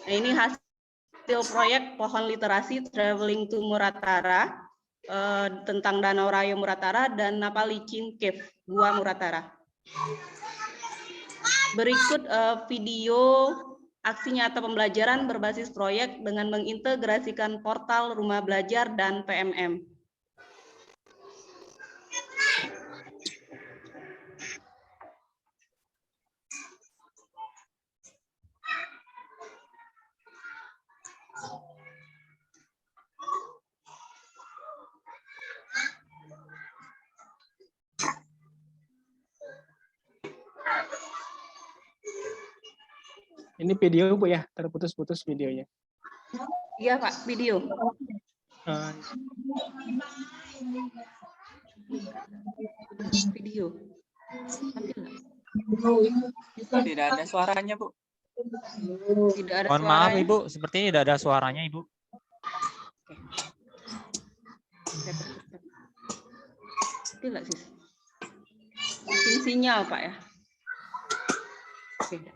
Nah, ini hasil proyek pohon literasi Traveling to Muratara. Tentang Danau Rayo Muratara dan Napa Licin Cave, Gua Muratara. Berikut video aksi nyata pembelajaran berbasis proyek dengan mengintegrasikan portal rumah belajar dan PMM. Ini video Bu ya, terputus-putus videonya. Iya Pak, video. Video. Tidak ada suaranya Bu. Tidak ada Mohon maaf Ibu, sepertinya tidak ada suaranya Ibu. Tidak sih. Sinyal Pak ya. Oke.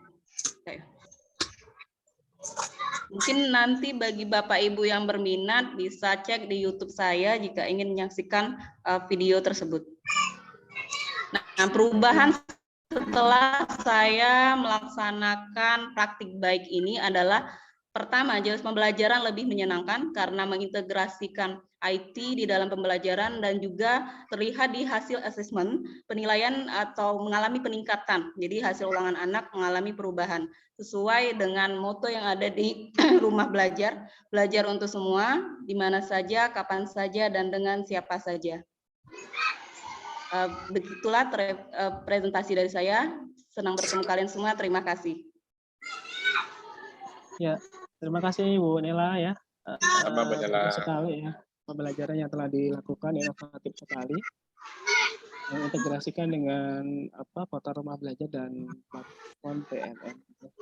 Mungkin nanti bagi Bapak Ibu yang berminat bisa cek di YouTube saya jika ingin menyaksikan video tersebut. Nah, perubahan setelah saya melaksanakan praktik baik ini adalah pertama, jenis pembelajaran lebih menyenangkan karena mengintegrasikan IT di dalam pembelajaran dan juga terlihat di hasil asesmen, penilaian atau mengalami peningkatan. Jadi hasil ulangan anak mengalami perubahan sesuai dengan moto yang ada di rumah belajar, belajar untuk semua, di mana saja, kapan saja, dan dengan siapa saja. Begitulah presentasi dari saya. Senang bertemu kalian semua. Terima kasih. Ya, terima kasih Bu Nela ya. Betul sekali ya pembelajaran yang telah dilakukan, inovatif sekali. Mengintegrasikan dengan portal rumah belajar dan platform PMM.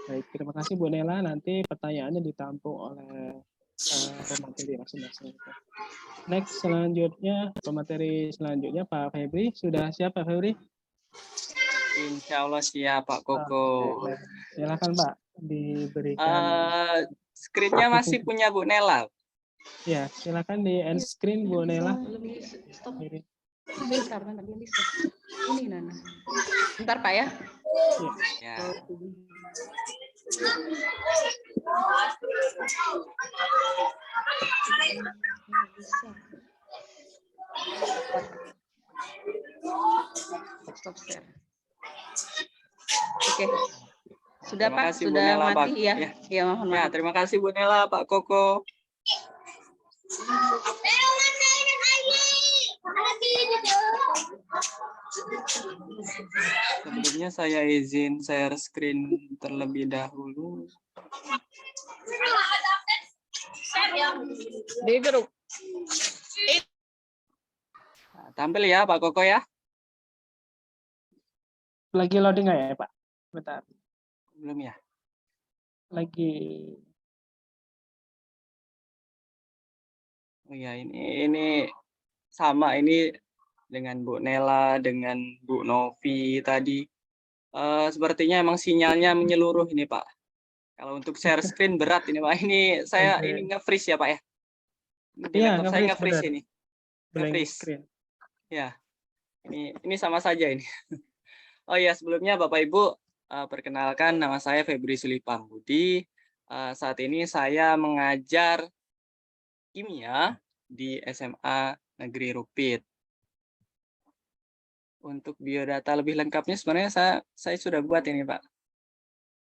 Baik, terima kasih Bu Nela. Nanti pertanyaannya ditampung oleh pemateri masing-masing. Next, selanjutnya pemateri selanjutnya Pak Febri. Sudah siap Pak Febri? Insya Allah siap Pak Koko. Oke, silakan Pak diberikan. Screen-nya masih punya Bu Nela. Ya, silakan di end screen Bu Nela. Stop. Bentar, ini stop. Ini Nana. Bentar Pak ya. Ya. Stop share. Oke. Sudah Terima Pak, kasih, Bu sudah Nela, Pak. mati ya. Ya, mohon Ya, maaf. terima kasih Bu Nela, Pak Koko. Sebelumnya saya izin share screen terlebih dahulu. Di grup. Nah, tampil ya Pak Koko ya. Lagi loading nggak ya Pak? Bentar. Belum ya? Lagi. Oh ya, ini sama ini dengan Bu Nela, dengan Bu Novi tadi. Sepertinya emang sinyalnya menyeluruh ini Pak. Kalau untuk share screen berat ini Pak. Ini saya ini nge-freeze ya Pak ya. Di Iya, laptop saya nge-freeze ini. Blank Nge-freeze. screen. Ya. Ini sama saja ini. Oh ya, sebelumnya Bapak Ibu, perkenalkan nama saya Febri Sulipang Budi. Saat ini saya mengajar kimia di SMA Negeri Rupit. Untuk biodata lebih lengkapnya sebenarnya saya sudah buat ini Pak.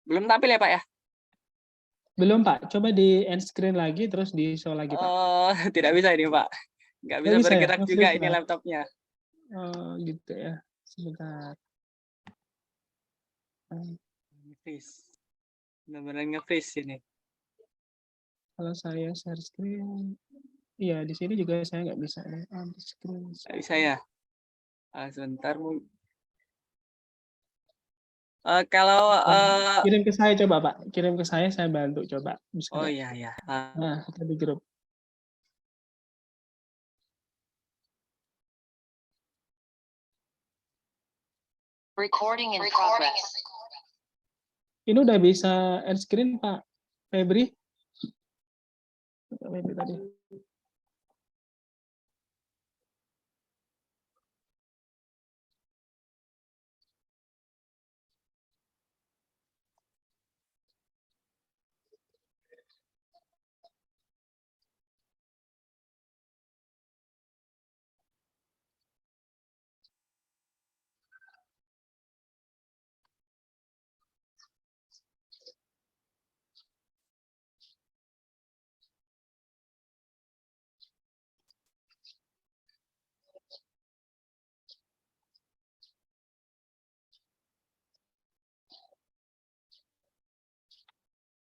Belum tampil ya Pak ya? Belum Pak, coba di end screen lagi terus di show lagi Pak. Oh, tidak bisa ini Pak. Nggak bisa bisa ya? bergerak Oh, juga susah. ini laptopnya. Oh gitu ya, sebentar. Nge-freeze. Benar-benar nge-freeze ini. Kalau saya share screen, iya di sini juga saya nggak bisa nih. Screen. Nggak bisa ya? Sebentar. Kalau kirim ke saya coba Pak, kirim ke saya bantu coba. Bisa oh nggak? iya ya. Nah, kita di grup. Recording in progress. Ini udah bisa end screen Pak Febri. Febri tadi.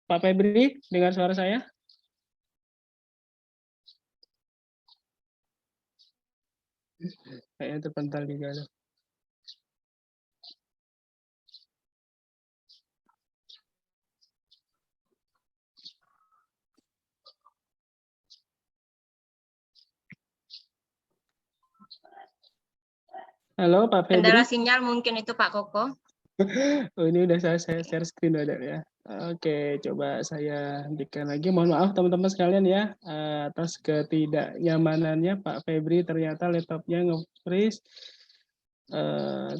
Pak Febri, dengar suara saya? Kayaknya terpental juga. Halo Pak Febri. Kendala sinyal mungkin itu Pak Koko. Oh, ini udah saya share screen ada ya. Oke, coba saya hentikan lagi. Mohon maaf teman-teman sekalian ya atas ketidaknyamanannya Pak Febri, ternyata laptopnya nge-freeze.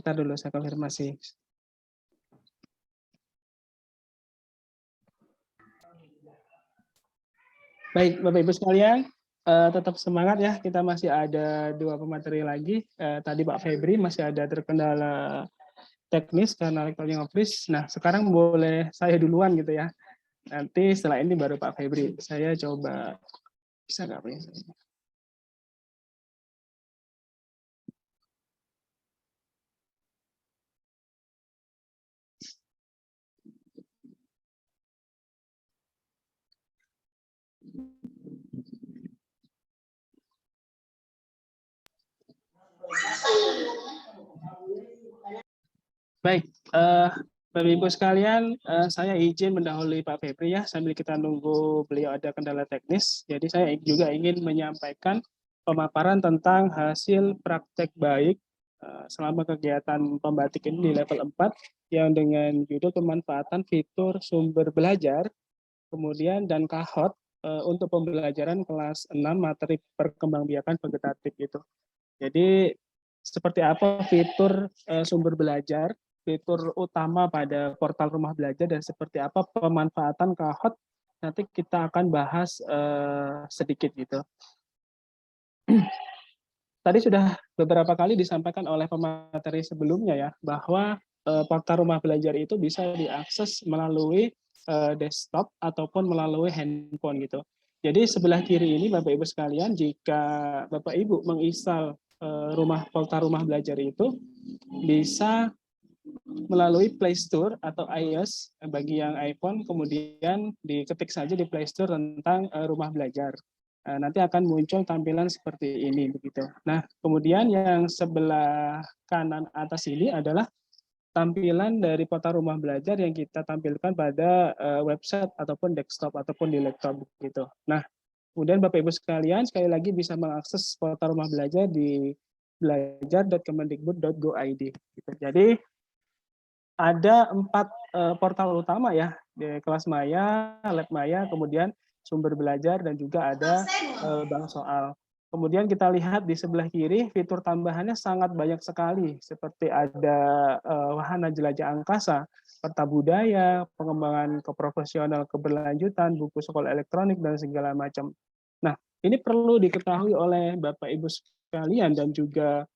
Ntar dulu saya konfirmasi. Baik, Bapak Ibu sekalian, tetap semangat ya. Kita masih ada 2 pemateri lagi. Tadi Pak Febri masih ada terkendala teknis karena laptopnya nge-freeze. Nah, sekarang boleh saya duluan gitu ya. Nanti setelah ini baru Pak Febri. Saya coba bisa nggak punya saya? Baik, Bapak Ibu sekalian, saya izin mendahului Pak Febri ya, sambil kita nunggu beliau ada kendala teknis. Jadi saya juga ingin menyampaikan pemaparan tentang hasil praktek baik selama kegiatan pembatik ini di level 4 yang dengan judul pemanfaatan fitur sumber belajar, kemudian dan kahot untuk pembelajaran kelas 6 materi perkembangbiakan vegetatif itu. Jadi seperti apa fitur sumber belajar, fitur utama pada portal rumah belajar, dan seperti apa pemanfaatan kahot, nanti kita akan bahas sedikit gitu. Tadi sudah beberapa kali disampaikan oleh pemateri sebelumnya ya, bahwa portal rumah belajar itu bisa diakses melalui desktop ataupun melalui handphone gitu. Jadi sebelah kiri ini Bapak Ibu sekalian, jika Bapak Ibu menginstal portal rumah belajar itu, bisa melalui Play Store atau iOS bagi yang iPhone, kemudian diketik saja di Play Store tentang rumah belajar. Nanti akan muncul tampilan seperti ini begitu. Nah, kemudian yang sebelah kanan atas ini adalah tampilan dari portal rumah belajar yang kita tampilkan pada website ataupun desktop ataupun di laptop gitu. Nah, kemudian Bapak Ibu sekalian sekali lagi bisa mengakses portal rumah belajar di belajar.kemendikbud.go.id gitu. Jadi ada 4 portal utama ya, di kelas Maya, Lab Maya, kemudian sumber belajar, dan juga ada bank soal. Kemudian kita lihat di sebelah kiri, fitur tambahannya sangat banyak sekali, seperti ada wahana jelajah angkasa, peta budaya, pengembangan keprofesional keberlanjutan, buku sekolah elektronik, dan segala macam. Nah, ini perlu diketahui oleh Bapak Ibu sekalian dan juga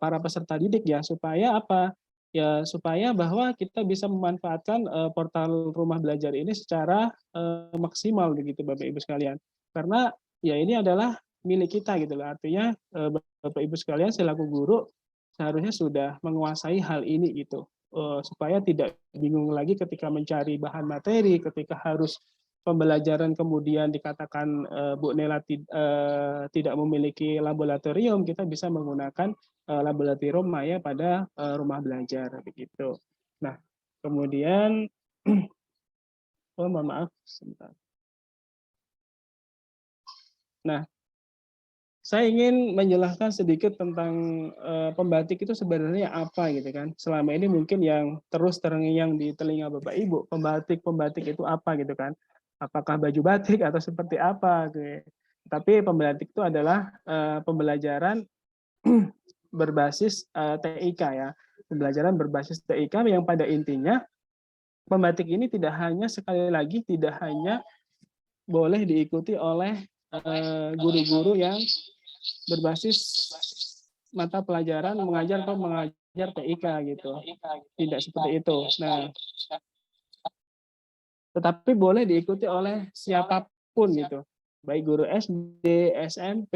para peserta didik ya, supaya apa? Ya, supaya bahwa kita bisa memanfaatkan portal rumah belajar ini secara maksimal begitu Bapak Ibu sekalian. Karena ya ini adalah milik kita gitu loh. Artinya Bapak Ibu sekalian selaku guru seharusnya sudah menguasai hal ini gitu. Supaya tidak bingung lagi ketika mencari bahan materi, ketika harus pembelajaran kemudian dikatakan Bu Nela tidak memiliki laboratorium, kita bisa menggunakan laboratorium Maya pada rumah belajar begitu. Nah, kemudian mohon maaf sebentar. Nah, saya ingin menjelaskan sedikit tentang pembatik itu sebenarnya apa gitu kan. Selama ini mungkin yang terus terngiang di telinga Bapak Ibu, pembatik itu apa gitu kan. Apakah baju batik atau seperti apa gitu. Tapi pembatik itu adalah pembelajaran berbasis TIK ya. Pembelajaran berbasis TIK yang pada intinya pembatik ini tidak hanya boleh diikuti oleh guru-guru yang berbasis mata pelajaran mengajar TIK gitu. Tidak seperti itu. Nah, tetapi boleh diikuti oleh siapapun gitu. Baik guru SD, SMP,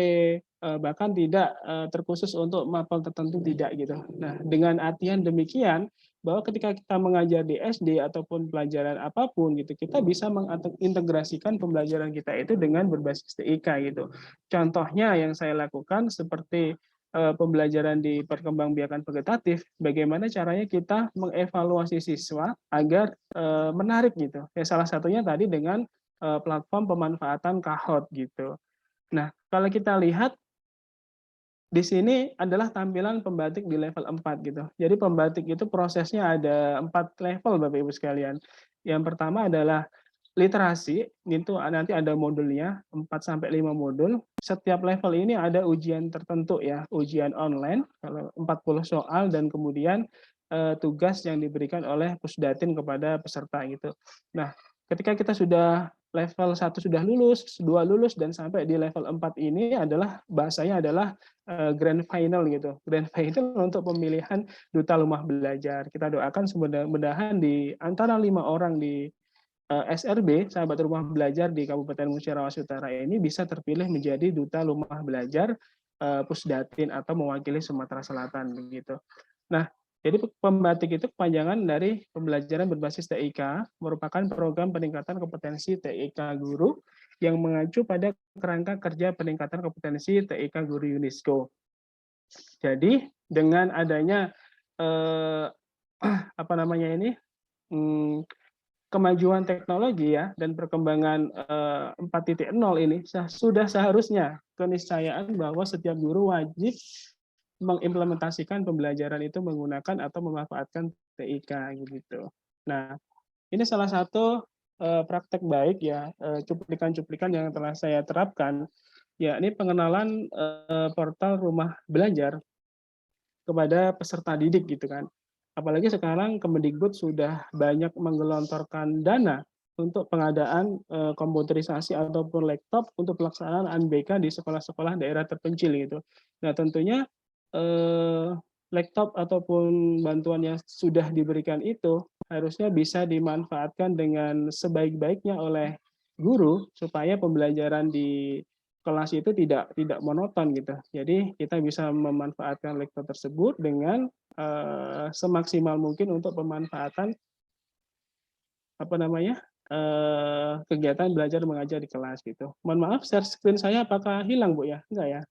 bahkan tidak terkhusus untuk mapel tertentu tidak gitu. Nah, dengan artian demikian bahwa ketika kita mengajar di SD ataupun pelajaran apapun gitu, kita bisa mengintegrasikan pembelajaran kita itu dengan berbasis TIK gitu. Contohnya yang saya lakukan seperti pembelajaran di perkembangbiakan vegetatif, bagaimana caranya kita mengevaluasi siswa agar menarik gitu. Ya, salah satunya tadi dengan platform pemanfaatan kahot gitu. Nah, kalau kita lihat di sini adalah tampilan pembatik di level 4 gitu. Jadi pembatik itu prosesnya ada 4 level Bapak Ibu sekalian. Yang pertama adalah literasi, itu nanti ada modulnya 4-5 modul. Setiap level ini ada ujian tertentu ya, ujian online kalau 40 soal dan kemudian tugas yang diberikan oleh Pusdatin kepada peserta gitu. Nah, ketika kita sudah level 1 sudah lulus, 2 lulus, dan sampai di level 4 ini adalah bahasanya adalah grand final gitu. Grand final untuk pemilihan duta rumah belajar. Kita doakan mudah-mudahan di antara 5 orang di SRB, sahabat rumah belajar di Kabupaten Musyarawat Utara ini bisa terpilih menjadi duta rumah belajar Pusdatin atau mewakili Sumatera Selatan begitu. Nah, jadi pembatik itu kepanjangan dari pembelajaran berbasis TIK, merupakan program peningkatan kompetensi TIK guru yang mengacu pada kerangka kerja peningkatan kompetensi TIK guru UNESCO. Jadi dengan adanya kemajuan teknologi ya dan perkembangan 4.0 ini sudah seharusnya keniscayaan bahwa setiap guru wajib mengimplementasikan pembelajaran itu menggunakan atau memanfaatkan TIK gitu. Nah, ini salah satu praktek baik ya, cuplikan-cuplikan yang telah saya terapkan, yakni pengenalan portal rumah belajar kepada peserta didik gitu kan. Apalagi sekarang Kemendikbud sudah banyak menggelontorkan dana untuk pengadaan komputerisasi ataupun laptop untuk pelaksanaan UNBK di sekolah-sekolah daerah terpencil gitu. Nah tentunya laptop ataupun bantuan yang sudah diberikan itu harusnya bisa dimanfaatkan dengan sebaik-baiknya oleh guru supaya pembelajaran di kelas itu tidak monoton gitu. Jadi kita bisa memanfaatkan laptop tersebut dengan semaksimal mungkin untuk pemanfaatan kegiatan belajar mengajar di kelas gitu. Mohon maaf, share screen saya apakah hilang Bu ya? Enggak ya?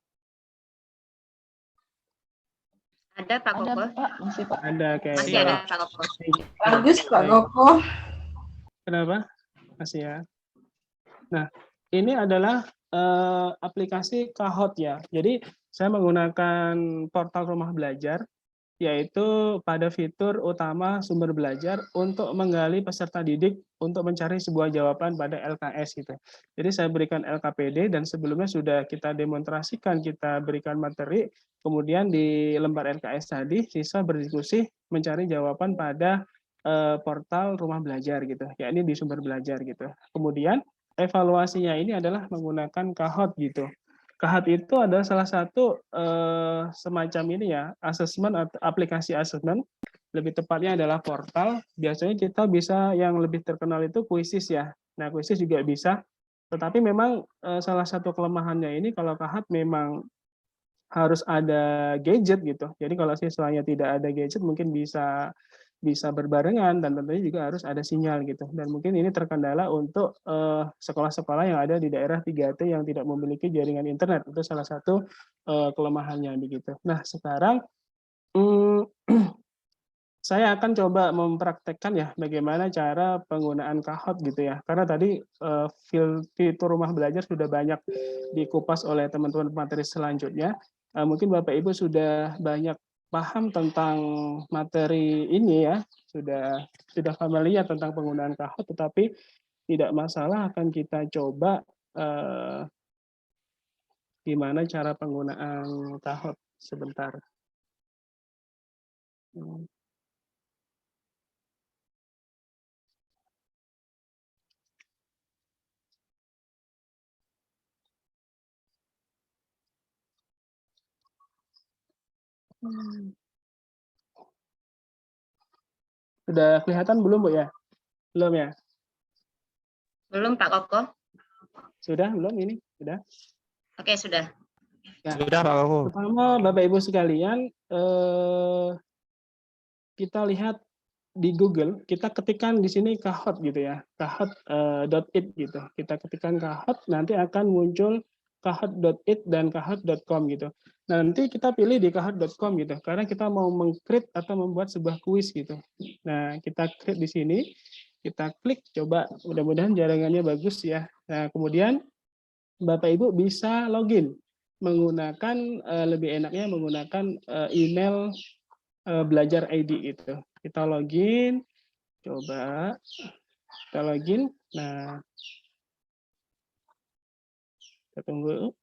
Ada Pak Koko? Pak, masih Pak. Ada kayak. Masih ada Pak Koko. Bagus Pak Koko. Kenapa? Masih ya. Nah, ini adalah aplikasi Kahoot ya. Jadi saya menggunakan portal rumah belajar, yaitu pada fitur utama sumber belajar untuk menggali peserta didik untuk mencari sebuah jawaban pada LKS gitu. Jadi saya berikan LKPD dan sebelumnya sudah kita demonstrasikan, kita berikan materi, kemudian di lembar LKS tadi siswa berdiskusi mencari jawaban pada portal rumah belajar gitu, yakni di sumber belajar gitu. Kemudian evaluasinya ini adalah menggunakan Kahoot gitu. Kahoot itu adalah salah satu semacam ini ya, asesmen atau aplikasi asesmen, lebih tepatnya adalah portal. Biasanya kita bisa yang lebih terkenal itu Quizizz ya. Nah, Quizizz juga bisa, tetapi memang salah satu kelemahannya ini kalau Kahoot memang harus ada gadget gitu. Jadi kalau siswanya tidak ada gadget mungkin bisa berbarengan dan tentunya juga harus ada sinyal gitu. Dan mungkin ini terkendala untuk sekolah-sekolah yang ada di daerah 3T yang tidak memiliki jaringan internet. Itu salah satu kelemahannya begitu. Nah, sekarang saya akan coba mempraktekkan ya bagaimana cara penggunaan Kahoot gitu ya. Karena tadi fitur rumah belajar sudah banyak dikupas oleh teman-teman materi selanjutnya. Mungkin Bapak Ibu sudah banyak paham tentang materi ini ya, sudah familiar tentang penggunaan Kahoot, tetapi tidak masalah akan kita coba gimana cara penggunaan Kahoot sebentar. Sudah kelihatan belum Bu ya? Belum ya? Belum Pak Koko? Sudah belum ini? Sudah? Oke, sudah. Ya. Sudah Pak Koko. Pertama Bapak Ibu sekalian, kita lihat di Google, kita ketikkan di sini Kahoot gitu ya, kahoot.it gitu. Kita ketikkan Kahoot, nanti akan muncul kahoot.it dan kahoot.com gitu. Nah, nanti kita pilih di kahoot.com gitu, karena kita mau meng-create atau membuat sebuah kuis gitu. Nah, kita create di sini, kita klik, coba mudah-mudahan jaringannya bagus ya. Nah, kemudian Bapak Ibu bisa login menggunakan lebih enaknya menggunakan email belajar ID itu. Kita login, coba kita login. Nah, kita tunggu.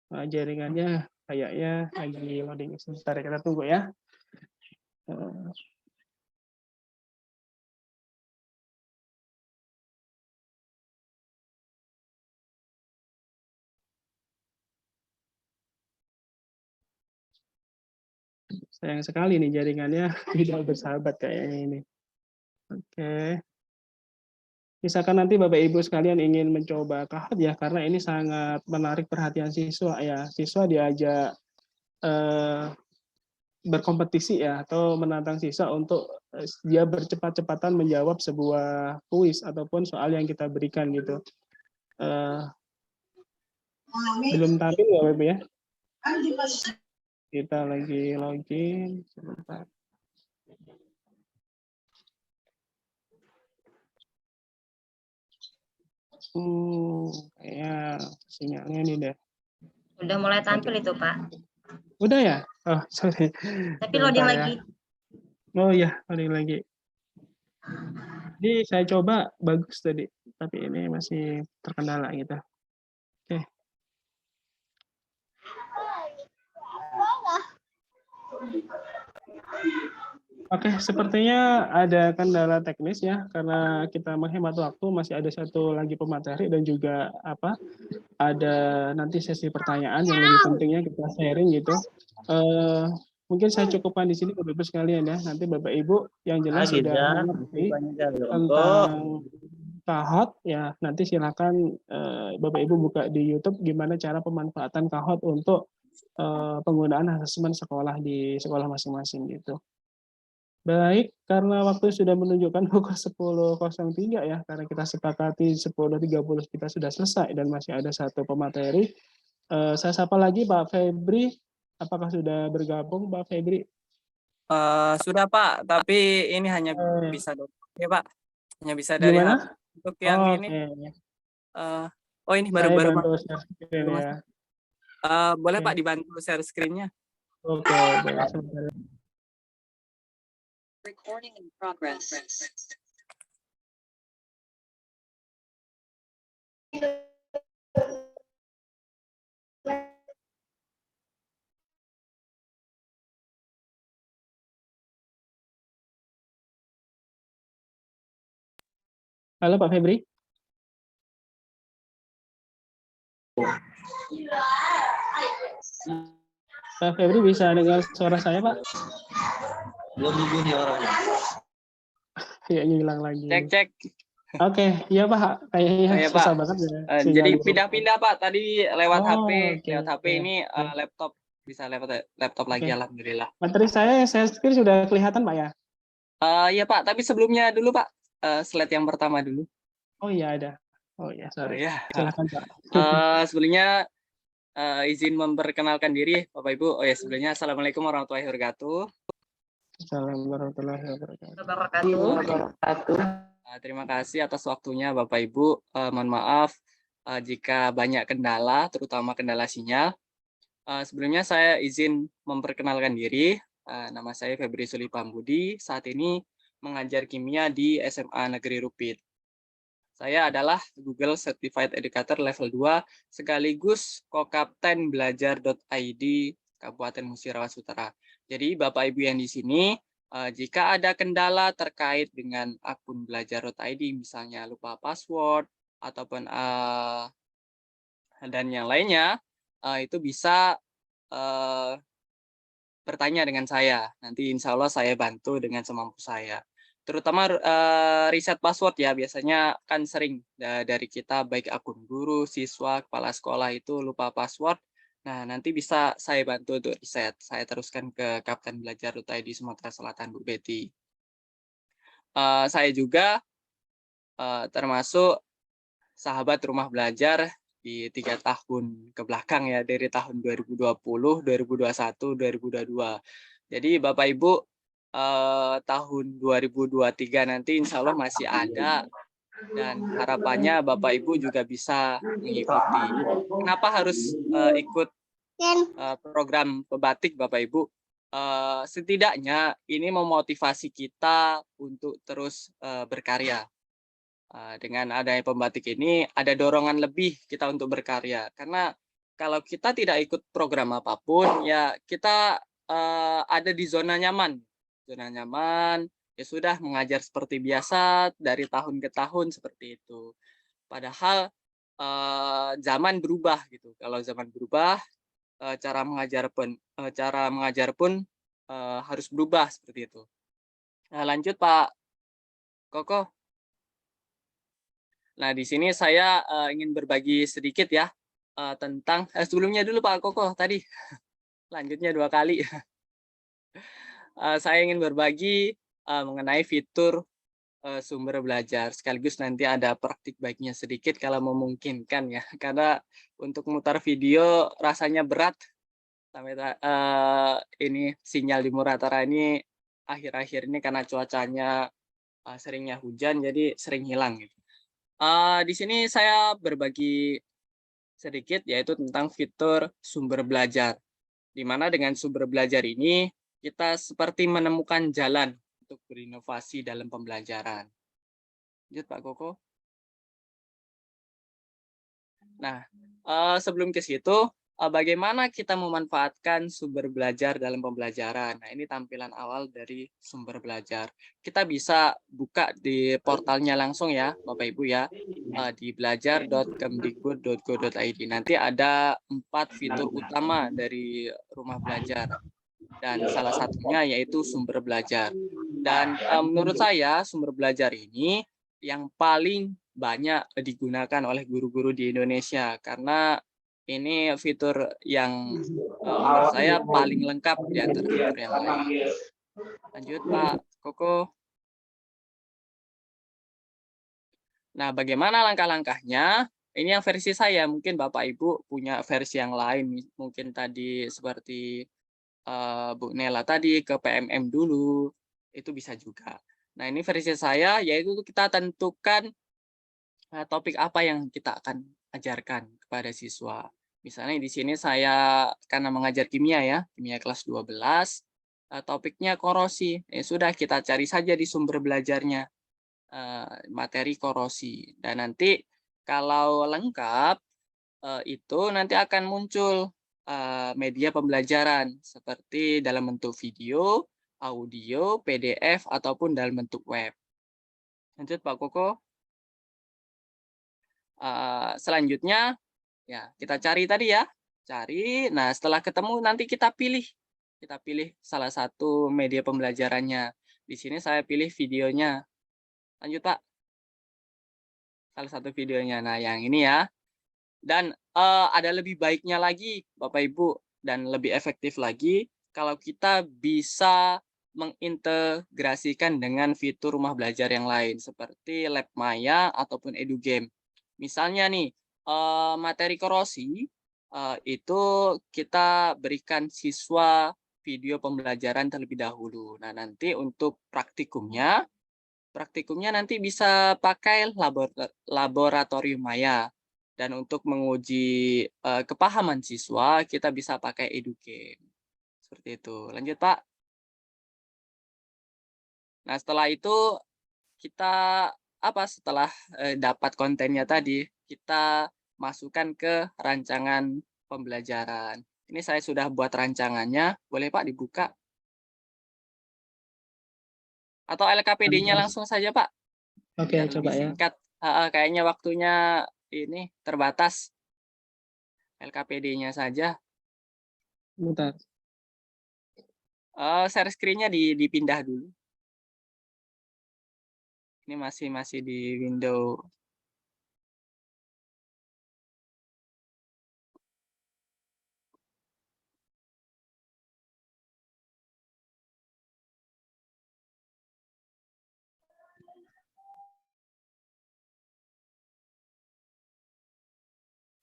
Nah, jaringannya kayaknya lagi loading. Sebentar ya, kita tunggu ya. Sayang sekali nih jaringannya tidak bersahabat kayaknya ini. Oke. Misalkan nanti Bapak Ibu sekalian ingin mencoba Kahoot ya, karena ini sangat menarik perhatian siswa ya. Siswa diajak berkompetisi ya, atau menantang siswa untuk dia bercepat-cepatan menjawab sebuah kuis ataupun soal yang kita berikan gitu. Belum tampil ya Bapak ya? Kita lagi login sebentar. Kayak sinyalnya ini deh. Udah mulai tampil itu, Pak. Udah ya? Oh, sorry. Tapi loading Sebentar ya. lagi. Oh iya, loading lagi. Jadi saya coba bagus tadi, tapi ini masih terkendala gitu. Oke. Oke, sepertinya ada kendala teknis ya, karena kita menghemat waktu, masih ada satu lagi pemateri dan juga ada nanti sesi pertanyaan yang lebih pentingnya kita sharing gitu. Mungkin saya cukupkan di sini Bapak Ibu sekalian ya. Nanti Bapak Ibu yang jelas sudah mengerti tentang Kahoot ya. Nanti silakan Bapak Ibu buka di YouTube gimana cara pemanfaatan Kahoot untuk penggunaan asesmen sekolah di sekolah masing-masing gitu. Baik, karena waktu sudah menunjukkan pukul 10.03 ya, karena kita sepakati 10.30 kita sudah selesai dan masih ada satu pemateri. Saya sapa lagi Pak Febri, apakah sudah bergabung Pak Febri? Sudah Pak, tapi ini hanya bisa ya Pak, hanya bisa dari Gimana? untuk yang ini. Oh ini baru bantu share screen ya. Boleh Pak dibantu share screen-nya? Oke, boleh sebentar. Recording in progress. Halo Pak Febri. Pak Febri bisa dengar suara saya Pak? Belum bunyi orangnya. Kayaknya hilang lagi. Cek. Oke, iya Pak. Kayaknya susah banget ya. Jadi pindah-pindah Pak. Tadi lewat HP, lewat HP ini laptop. Bisa lewat laptop lagi, alhamdulillah. Materi saya screen sudah kelihatan Pak ya? Iya Pak, tapi sebelumnya dulu Pak, slide yang pertama dulu. Oh iya ada. Oh iya, sorry. Silakan Pak. Sebelumnya izin memperkenalkan diri Bapak Ibu. Oh ya, sebelumnya Assalamualaikum warahmatullahi wabarakatuh. Assalamualaikum warahmatullahi wabarakatuh. Terima kasih atas waktunya Bapak Ibu. Mohon maaf jika banyak kendala, terutama kendala sinyal. Sebelumnya saya izin memperkenalkan diri. Nama saya Febri Suli Pambudi. Saat ini mengajar kimia di SMA Negeri Rupit. Saya adalah Google Certified Educator Level 2 sekaligus Kokapten Belajar.id Kabupaten Musirawas Utara. Jadi Bapak Ibu yang di sini, jika ada kendala terkait dengan akun Belajar.id, misalnya lupa password ataupun dan yang lainnya, itu bisa bertanya dengan saya. Nanti insya Allah saya bantu dengan semampu saya. Terutama riset password ya, biasanya kan sering dari kita baik akun guru, siswa, kepala sekolah itu lupa password. Nah, nanti bisa saya bantu untuk riset. Saya teruskan ke Kapten Belajar.id Sumatera Selatan, Bu Betty. Saya juga termasuk sahabat rumah belajar di 3 tahun ke belakang ya, dari tahun 2020, 2021, 2022. Jadi Bapak Ibu, tahun 2023 nanti insya Allah masih ada dan harapannya Bapak Ibu juga bisa mengikuti. Kenapa harus ikut program Pebatik Bapak Ibu? Setidaknya ini memotivasi kita untuk terus berkarya. Dengan adanya Pembatik ini ada dorongan lebih kita untuk berkarya. Karena kalau kita tidak ikut program apapun ya kita ada di zona nyaman. Zona nyaman, ya sudah mengajar seperti biasa dari tahun ke tahun seperti itu. Padahal zaman berubah gitu. Kalau zaman berubah, cara mengajar pun harus berubah seperti itu. Nah, lanjut Pak Koko. Nah, di sini saya ingin berbagi sedikit ya tentang sebelumnya dulu Pak Koko tadi. Lanjutnya 2 kali. Saya ingin berbagi mengenai fitur sumber belajar. Sekaligus nanti ada praktik baiknya sedikit kalau memungkinkan ya. Karena untuk mutar video rasanya berat. Sampai ini sinyal di Muratara ini akhir-akhir ini karena cuacanya seringnya hujan jadi sering hilang gitu. Di sini saya berbagi sedikit yaitu tentang fitur sumber belajar. Di mana dengan sumber belajar ini kita seperti menemukan jalan untuk berinovasi dalam pembelajaran. Lanjut Pak Koko. Nah, sebelum ke situ, bagaimana kita memanfaatkan sumber belajar dalam pembelajaran? Nah, ini tampilan awal dari sumber belajar. Kita bisa buka di portalnya langsung ya, Bapak Ibu ya, di belajar.kemdikbud.go.id. Nanti ada 4 fitur utama dari rumah belajar. Dan salah satunya yaitu sumber belajar. Dan menurut saya sumber belajar ini yang paling banyak digunakan oleh guru-guru di Indonesia karena ini fitur yang menurut saya paling lengkap di antara fitur yang lain. Lanjut Pak Koko. Nah, bagaimana langkah-langkahnya? Ini yang versi saya, mungkin Bapak Ibu punya versi yang lain, mungkin tadi seperti Bu Nela tadi ke PMM dulu, itu bisa juga. Nah, ini versi saya, yaitu kita tentukan topik apa yang kita akan ajarkan kepada siswa. Misalnya di sini saya karena mengajar kimia ya, kimia kelas 12, topiknya korosi. Ya sudah, kita cari saja di sumber belajarnya materi korosi. Dan nanti kalau lengkap, itu nanti akan muncul media pembelajaran seperti dalam bentuk video, audio, PDF, ataupun dalam bentuk web. Lanjut Pak Koko. Selanjutnya, ya kita cari tadi ya. Cari, nah setelah ketemu nanti kita pilih. Kita pilih salah satu media pembelajarannya. Di sini saya pilih videonya. Lanjut Pak. Salah satu videonya. Nah yang ini ya. Dan ada lebih baiknya lagi Bapak Ibu dan lebih efektif lagi kalau kita bisa mengintegrasikan dengan fitur rumah belajar yang lain seperti LabMaya ataupun EduGame. Misalnya nih materi korosi itu kita berikan siswa video pembelajaran terlebih dahulu. Nah nanti untuk praktikumnya nanti bisa pakai laboratorium maya. Dan untuk menguji kepahaman siswa, kita bisa pakai EduGame. Seperti itu. Lanjut, Pak. Nah, setelah itu, kita setelah dapat kontennya tadi, kita masukkan ke rancangan pembelajaran. Ini saya sudah buat rancangannya. Boleh, Pak, dibuka? Atau LKPD-nya langsung saja, Pak. Oke, coba ya. Singkat. Kayaknya waktunya ini terbatas. LKPD-nya saja. Bentar. Share screen-nya dipindah dulu. Ini masih di window.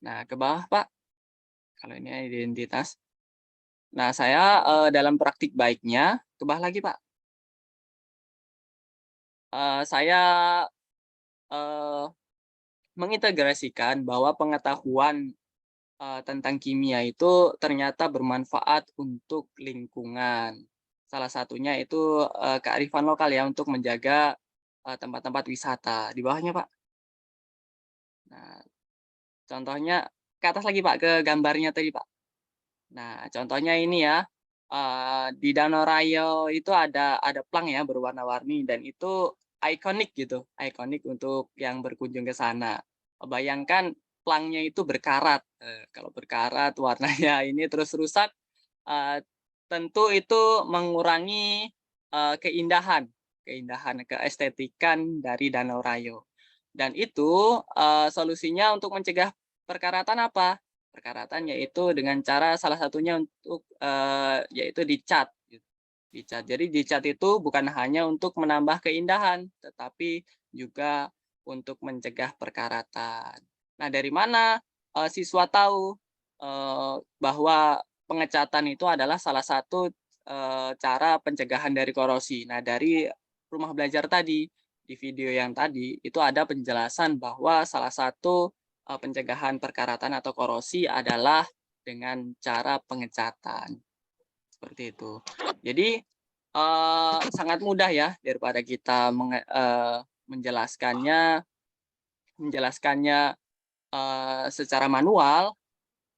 Nah, ke bawah, Pak. Kalau ini identitas. Nah, saya dalam praktik baiknya, ke bawah lagi, Pak. Saya mengintegrasikan bahwa pengetahuan tentang kimia itu ternyata bermanfaat untuk lingkungan. Salah satunya itu kearifan lokal ya untuk menjaga tempat-tempat wisata. Di bawahnya, Pak. Nah, contohnya ke atas lagi, Pak, ke gambarnya tadi, Pak. Nah, contohnya ini ya. Di Danau Rayo itu ada plang ya berwarna-warni dan itu ikonik gitu. Ikonik untuk yang berkunjung ke sana. Bayangkan plangnya itu berkarat. Kalau berkarat warnanya ini terus rusak, tentu itu mengurangi keindahan, keestetikan dari Danau Rayo. Dan itu solusinya untuk mencegah perkaratan apa? Perkaratan yaitu dengan cara salah satunya untuk yaitu dicat. Dicat. Jadi dicat itu bukan hanya untuk menambah keindahan, tetapi juga untuk mencegah perkaratan. Nah, dari mana siswa tahu bahwa pengecatan itu adalah salah satu cara pencegahan dari korosi? Nah, dari rumah belajar tadi. di video yang tadi itu ada penjelasan bahwa salah satu pencegahan perkaratan atau korosi adalah dengan cara pengecatan. Seperti itu. Jadi sangat mudah ya daripada kita menjelaskannya secara manual,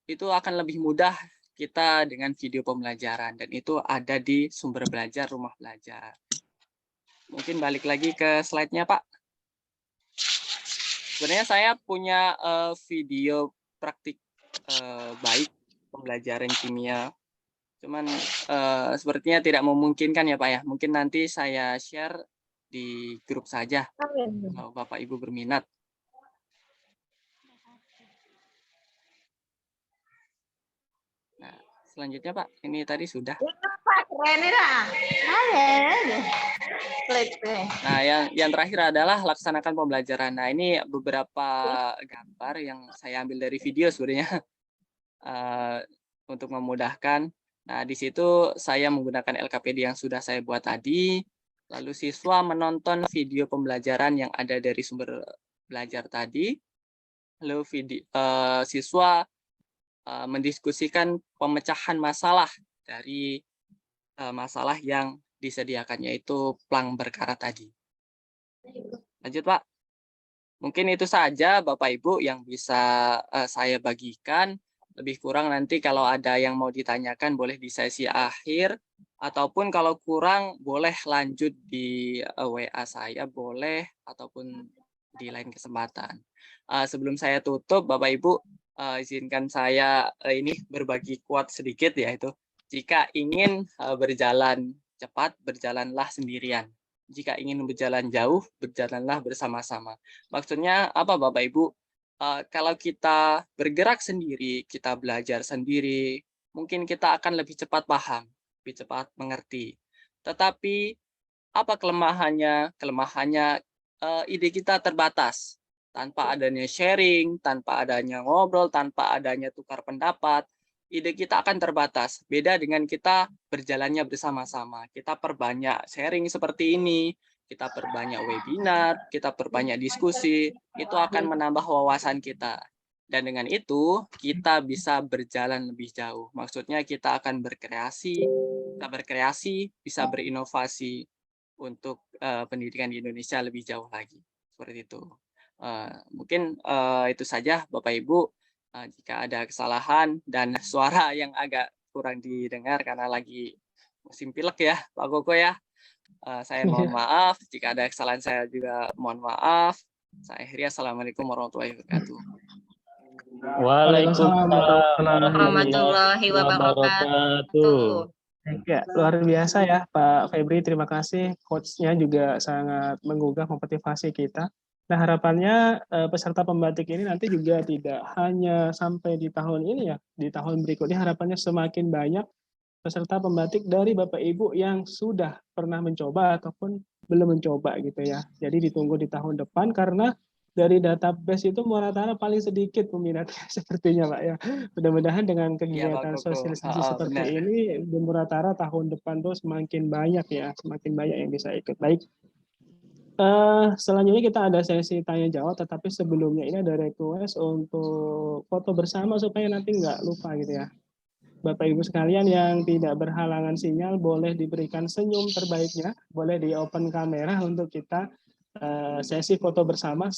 itu akan lebih mudah kita dengan video pembelajaran, dan itu ada di sumber belajar Rumah Belajar. Mungkin balik lagi ke slide-nya, Pak. Sebenarnya saya punya video praktik baik pembelajaran kimia. Cuman sepertinya tidak memungkinkan ya Pak ya. Mungkin nanti saya share di grup saja kalau Bapak Ibu berminat. Nah, selanjutnya Pak, ini tadi sudah. Nah, yang terakhir adalah laksanakan pembelajaran. Nah, ini beberapa gambar yang saya ambil dari video sebenarnya untuk memudahkan. Nah, di situ saya menggunakan LKPD yang sudah saya buat tadi. Lalu siswa menonton video pembelajaran yang ada dari sumber belajar tadi. Lalu siswa mendiskusikan pemecahan masalah dari masalah yang disediakan, yaitu plang berkarat tadi. Lanjut, Pak. Mungkin itu saja Bapak Ibu yang bisa saya bagikan. Lebih kurang nanti kalau ada yang mau ditanyakan boleh di sesi akhir, ataupun kalau kurang boleh lanjut di WA saya, boleh, ataupun di lain kesempatan. Sebelum saya tutup, Bapak Ibu, izinkan saya ini berbagi quote sedikit, yaitu jika ingin berjalan cepat, berjalanlah sendirian. Jika ingin berjalan jauh, berjalanlah bersama-sama. Maksudnya apa Bapak Ibu? Kalau kita bergerak sendiri, kita belajar sendiri, mungkin kita akan lebih cepat paham, lebih cepat mengerti. Tetapi apa kelemahannya? Kelemahannya ide kita terbatas. Tanpa adanya sharing, tanpa adanya ngobrol, tanpa adanya tukar pendapat, ide kita akan terbatas. Beda dengan kita berjalannya bersama-sama. Kita perbanyak sharing seperti ini, kita perbanyak webinar, kita perbanyak diskusi, itu akan menambah wawasan kita. Dan dengan itu, kita bisa berjalan lebih jauh. Maksudnya kita akan berkreasi, bisa berinovasi untuk pendidikan di Indonesia lebih jauh lagi. Seperti itu. Mungkin itu saja Bapak Ibu. Jika ada kesalahan dan suara yang agak kurang didengar karena lagi musim pilek ya Pak Koko ya. Saya mohon maaf, jika ada kesalahan saya juga mohon maaf. Saya akhiri, assalamualaikum warahmatullahi wabarakatuh. Waalaikumsalam warahmatullahi wabarakatuh. Ya, luar biasa ya Pak Febri, terima kasih. Coach-nya juga sangat menggugah, memotivasi kita. Nah, harapannya peserta pembatik ini nanti juga tidak hanya sampai di tahun ini ya, di tahun berikutnya harapannya semakin banyak peserta pembatik dari Bapak Ibu yang sudah pernah mencoba ataupun belum mencoba gitu ya. Jadi ditunggu di tahun depan karena dari database itu rata-rata paling sedikit peminatnya sepertinya Pak ya. Mudah-mudahan dengan kegiatan sosialisasi seperti ini di rata-rata tahun depan tuh semakin banyak ya, semakin banyak yang bisa ikut. Baik. Selanjutnya kita ada sesi tanya jawab, tetapi sebelumnya ini ada request untuk foto bersama supaya nanti nggak lupa gitu ya. Bapak Ibu sekalian yang tidak berhalangan sinyal boleh diberikan senyum terbaiknya, boleh di open kamera untuk kita sesi foto bersama,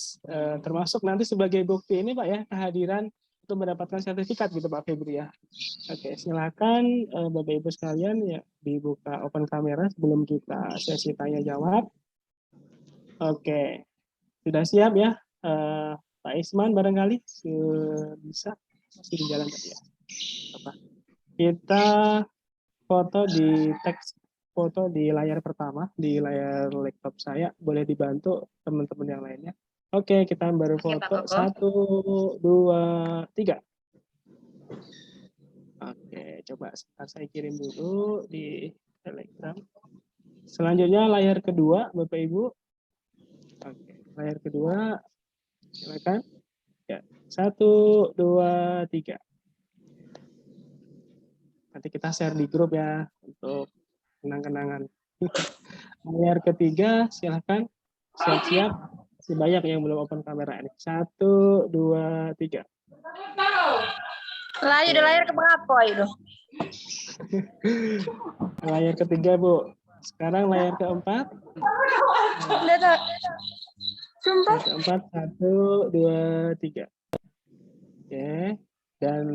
termasuk nanti sebagai bukti ini Pak ya, kehadiran untuk mendapatkan sertifikat gitu Pak Febri ya. Oke, silakan Bapak Ibu sekalian ya dibuka open kamera sebelum kita sesi tanya jawab. Oke, sudah siap ya Pak Isman barangkali bisa masih di jalan tadi ya. Apa? Kita foto di teks foto di layar pertama, di layar laptop saya, boleh dibantu teman-teman yang lainnya. Oke, kita baru foto 1, 2, 3. Oke, coba saya kirim dulu di Telegram. Selanjutnya layar kedua, Bapak Ibu. Oke, layar kedua, silakan. Ya, 1, 2, 3. Nanti kita share di grup ya untuk kenang-kenangan. Layar ketiga, silakan. Siap-siap. Masih banyak yang belum open kamera ini. 1, 2, 3. Udah layar ke berapa itu? Layar ketiga, Bu. Sekarang layar keempat. Sumpah. Keempat, 1, 2, 3. Oke. Dan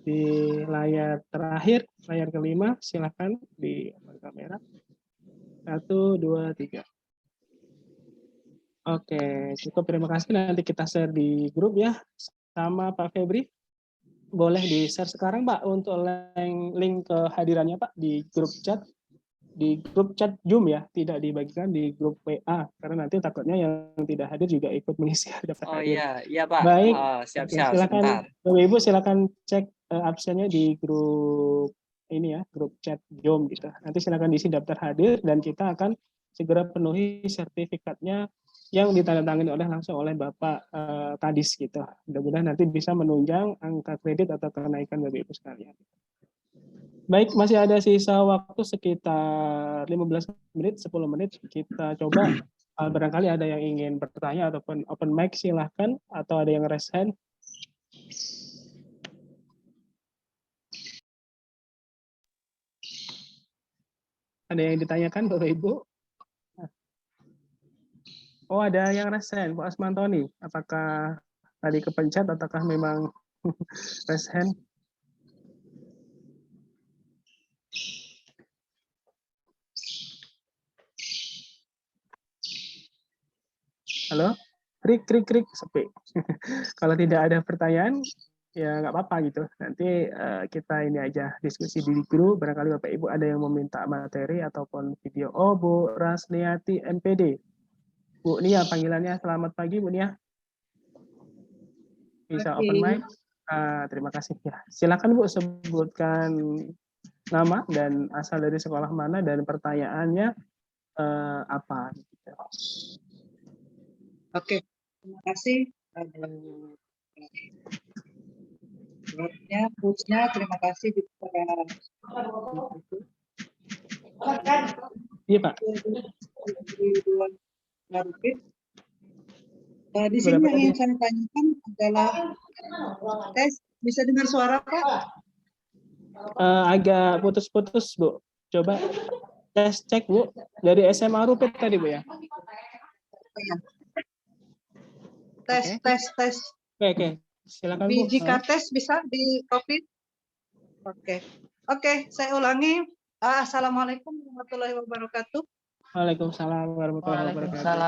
di layar terakhir, layar kelima, silakan di kamera. 1, 2, 3. Oke, cukup. Terima kasih. Nanti kita share di grup ya sama Pak Febri. Boleh di-share sekarang, Pak, untuk link kehadirannya, Pak, di grup chat. Di grup chat Zoom ya, tidak dibagikan di grup WA, karena nanti takutnya yang tidak hadir juga ikut mengisi daftar hadir. Iya Pak. Baik, Siap-siap. silakan, Sebentar. Bapak Ibu silakan cek absennya di grup ini ya, grup chat Zoom gitu. Nanti silakan diisi daftar hadir dan kita akan segera penuhi sertifikatnya yang ditandatangani langsung oleh Bapak Kadis gitu. Mudah-mudahan nanti bisa menunjang angka kredit atau kenaikan Bapak Ibu sekalian. Baik, masih ada sisa waktu sekitar 15 menit, 10 menit. Kita coba, barangkali ada yang ingin bertanya ataupun open mic, silahkan. Atau ada yang raise hand. Ada yang ditanyakan, Bapak Ibu? Oh, ada yang raise hand, Bu Asmantoni. Apakah tadi kepencet ataukah memang raise hand? Halo? Krik, sepi. Kalau tidak ada pertanyaan, ya nggak apa-apa gitu. Nanti kita ini aja diskusi di grup. Barangkali Bapak Ibu ada yang meminta materi ataupun video. Oh, Bu Rasniati MPD. Bu Nia, panggilannya selamat pagi, Bu Nia. Bisa open mic. Terima kasih. Ya, silakan Bu sebutkan nama dan asal dari sekolah mana dan pertanyaannya apa. Oke, terima kasih. Khususnya terima kasih kepada Iya Pak. Di sini yang ingin saya tanyakan adalah tes, bisa dengar suara Pak? Agak putus-putus Bu. Coba tes cek Bu dari SMA Rupit tadi Bu ya. Tes. Oke. Silakan Bu. Jika tes bisa di copy. Oke, saya ulangi. Assalamualaikum warahmatullahi wabarakatuh. Waalaikumsalam warahmatullahi wabarakatuh.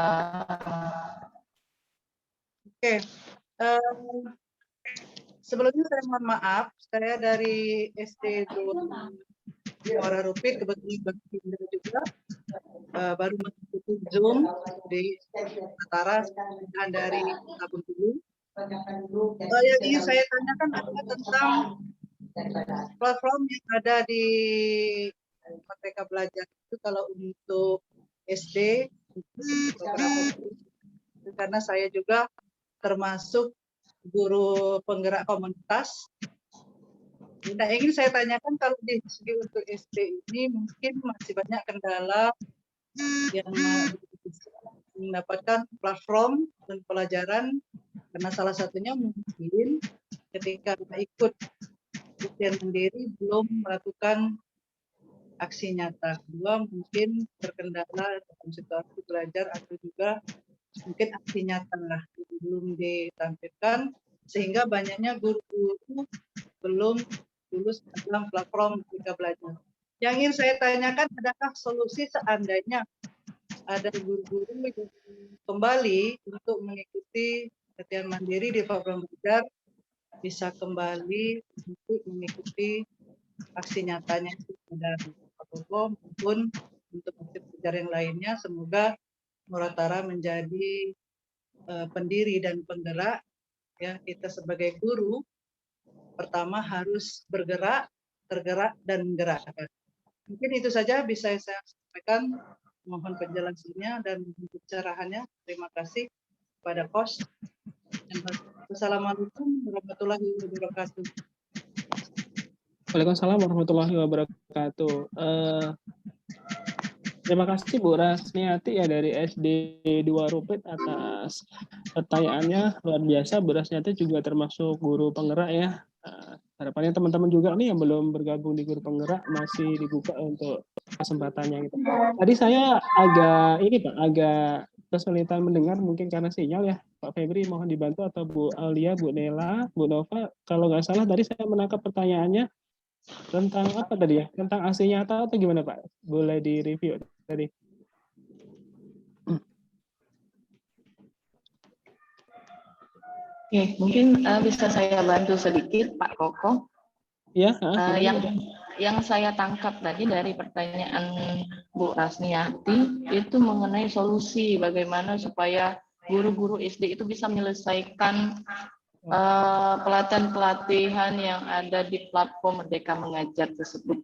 Oke. Sebelumnya saya mohon maaf, saya dari SD Muara Rupit, kebetulan berpindah juga, baru mengikuti Zoom di Nusantara dari tahun dulu. Yang ingin saya tanyakan adalah tentang platform yang ada di Merdeka Belajar itu kalau untuk SD, karena saya juga termasuk guru penggerak komunitas. Nah, ingin saya tanyakan kalau di segi untuk SD ini mungkin masih banyak kendala yang mendapatkan platform dan pelajaran, karena salah satunya mungkin ketika ikut ujian mandiri belum melakukan aksi nyata. Kedua, mungkin terkendala dalam situasi belajar atau juga mungkin aksi nyata lah belum ditampilkan, sehingga banyaknya guru-guru belum lulus dalam platform Merdeka Belajar. Yang ingin saya tanyakan, adakah solusi seandainya ada guru-guru yang kembali untuk mengikuti latihan mandiri di platform belajar, bisa kembali untuk mengikuti aksi nyatanya dari Pak maupun untuk aksi belajar yang lainnya. Semoga Muratara menjadi pendiri dan penggerak. Ya, kita sebagai guru pertama harus bergerak, tergerak dan menggerakkan. Mungkin itu saja bisa saya sampaikan. Mohon penjelasannya dan pencerahannya. Terima kasih kepada Kos. Assalamualaikum warahmatullahi wabarakatuh. Waalaikumsalam warahmatullahi wabarakatuh. Terima kasih Bu Rasniati ya dari SD 2 Rupit atas pertanyaannya, luar biasa. Bu Rasniati juga termasuk guru penggerak ya. Harapannya teman-teman juga nih yang belum bergabung di guru penggerak masih dibuka untuk kesempatannya gitu. Tadi saya agak kesulitan mendengar mungkin karena sinyal ya. Pak Febri mohon dibantu, atau Bu Alia, Bu Nela, Bu Nova. Kalau nggak salah tadi saya menangkap pertanyaannya tentang apa tadi ya? Tentang AC nyata atau gimana Pak? Boleh di-review tadi. Oke, mungkin bisa saya bantu sedikit Pak Koko. Ya, yang saya tangkap tadi dari pertanyaan Bu Rasniati itu mengenai solusi bagaimana supaya guru-guru SD itu bisa menyelesaikan pelatihan-pelatihan yang ada di platform Merdeka Mengajar tersebut,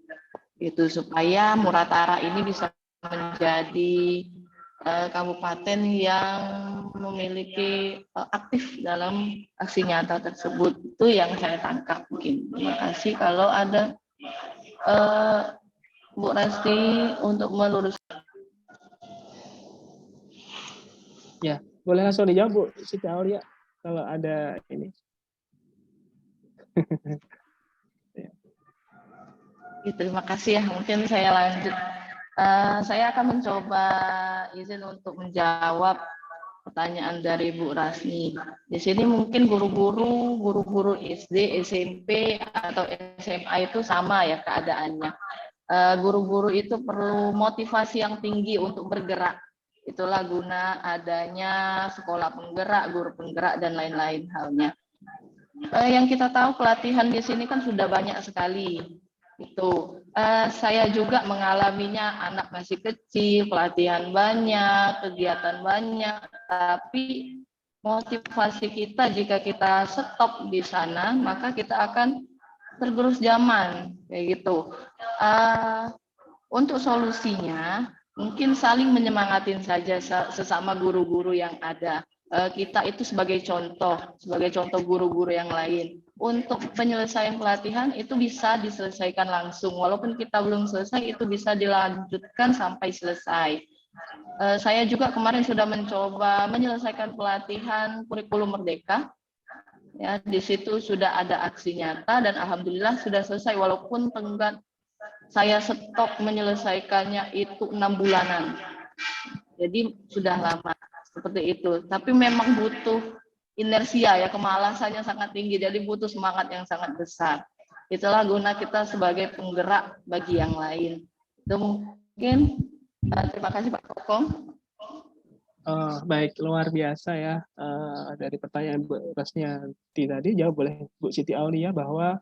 itu supaya Muratara ini bisa menjadi kabupaten yang memiliki aktif dalam aksi nyata tersebut. Itu yang saya tangkap mungkin. Terima kasih. Kalau ada Bu Rasti untuk meluruskan. Ya, boleh langsung dijawab Bu Siti Aulia kalau ada ini. Terima kasih ya. Mungkin saya lanjut. Saya akan mencoba izin untuk menjawab pertanyaan dari Bu Rasni. Di sini mungkin guru-guru SD, SMP, atau SMA itu sama ya keadaannya. Guru-guru itu perlu motivasi yang tinggi untuk bergerak. Itulah guna adanya sekolah penggerak, guru penggerak, dan lain-lain halnya. Yang kita tahu pelatihan di sini kan sudah banyak sekali. Itu saya juga mengalaminya, anak masih kecil, pelatihan banyak, kegiatan banyak, tapi motivasi kita jika kita stop di sana maka kita akan tergerus zaman kayak gitu. Untuk solusinya mungkin saling menyemangatin saja sesama guru-guru yang ada. Kita itu sebagai contoh guru-guru yang lain. Untuk penyelesaian pelatihan itu bisa diselesaikan langsung, walaupun kita belum selesai itu bisa dilanjutkan sampai selesai. Saya juga kemarin sudah mencoba menyelesaikan pelatihan kurikulum Merdeka. Ya, di situ sudah ada aksi nyata dan alhamdulillah sudah selesai, walaupun tenggat saya stop menyelesaikannya itu 6 bulanan. Jadi sudah lama seperti itu. Tapi memang butuh inersia ya, kemalasannya sangat tinggi, jadi butuh semangat yang sangat besar. Itulah guna kita sebagai penggerak bagi yang lain. Itu mungkin. Terima kasih Pak Koko. Baik, luar biasa ya. Dari pertanyaan Bu Rasniati tadi jawab oleh Bu Siti Aulia bahwa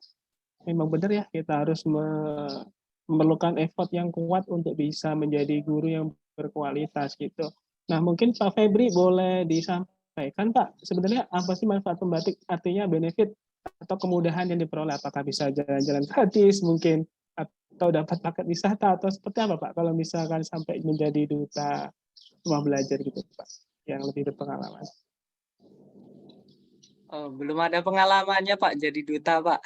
memang benar ya, kita harus memerlukan effort yang kuat untuk bisa menjadi guru yang berkualitas gitu. Nah, mungkin Pak Febri boleh disampaikan Pak, sebenarnya apa sih manfaat pembatik, artinya benefit atau kemudahan yang diperoleh, apakah bisa jalan-jalan gratis mungkin, atau dapat paket wisata, atau seperti apa Pak kalau misalkan sampai menjadi duta rumah belajar gitu Pak, yang lebih berpengalaman? Belum ada pengalamannya Pak jadi duta Pak.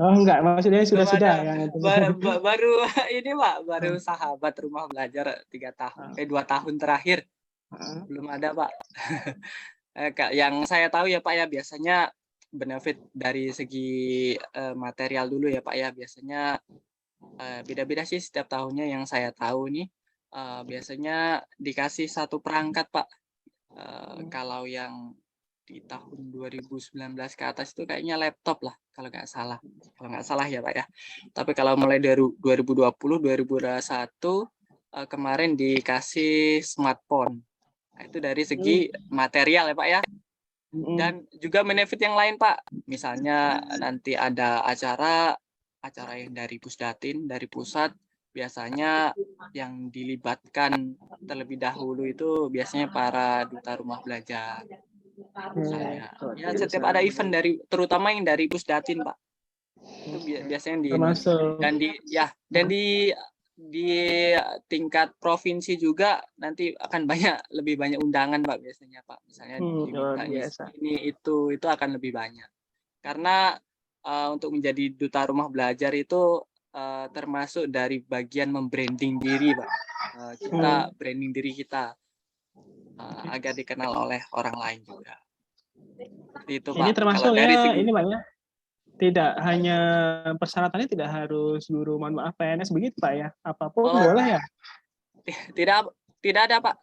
Oh enggak, maksudnya sudah yang baru ini Pak, baru sahabat rumah belajar 2 tahun terakhir. Belum ada Pak. Yang saya tahu ya Pak ya, biasanya benefit dari segi material dulu ya Pak ya, biasanya beda-beda sih setiap tahunnya. Yang saya tahu nih biasanya dikasih 1 perangkat Pak. Kalau yang di tahun 2019 ke atas itu kayaknya laptop lah kalau nggak salah ya Pak ya. Tapi kalau mulai dari 2020 2021 kemarin dikasih smartphone. Nah, itu dari segi material ya Pak ya. Dan juga benefit yang lain Pak, misalnya nanti ada acara yang dari Pusdatin, dari pusat, biasanya yang dilibatkan terlebih dahulu itu biasanya para duta rumah belajar. Misalnya, ya setiap ada event terutama yang dari Pusdatin Pak, itu biasanya dan di tingkat provinsi juga nanti akan lebih banyak undangan Pak biasanya Pak, misalnya ini itu akan lebih banyak karena untuk menjadi duta rumah belajar itu termasuk dari bagian membranding diri, Pak. Kita branding diri kita agar dikenal oleh orang lain juga. Seperti itu, Pak. Ini termasuk Kalau dari ya, segi ini Pak ya, tidak hanya persyaratannya tidak harus guru, mohon maaf PNS begitu Pak ya, apapun boleh ya? Tidak ada, Pak.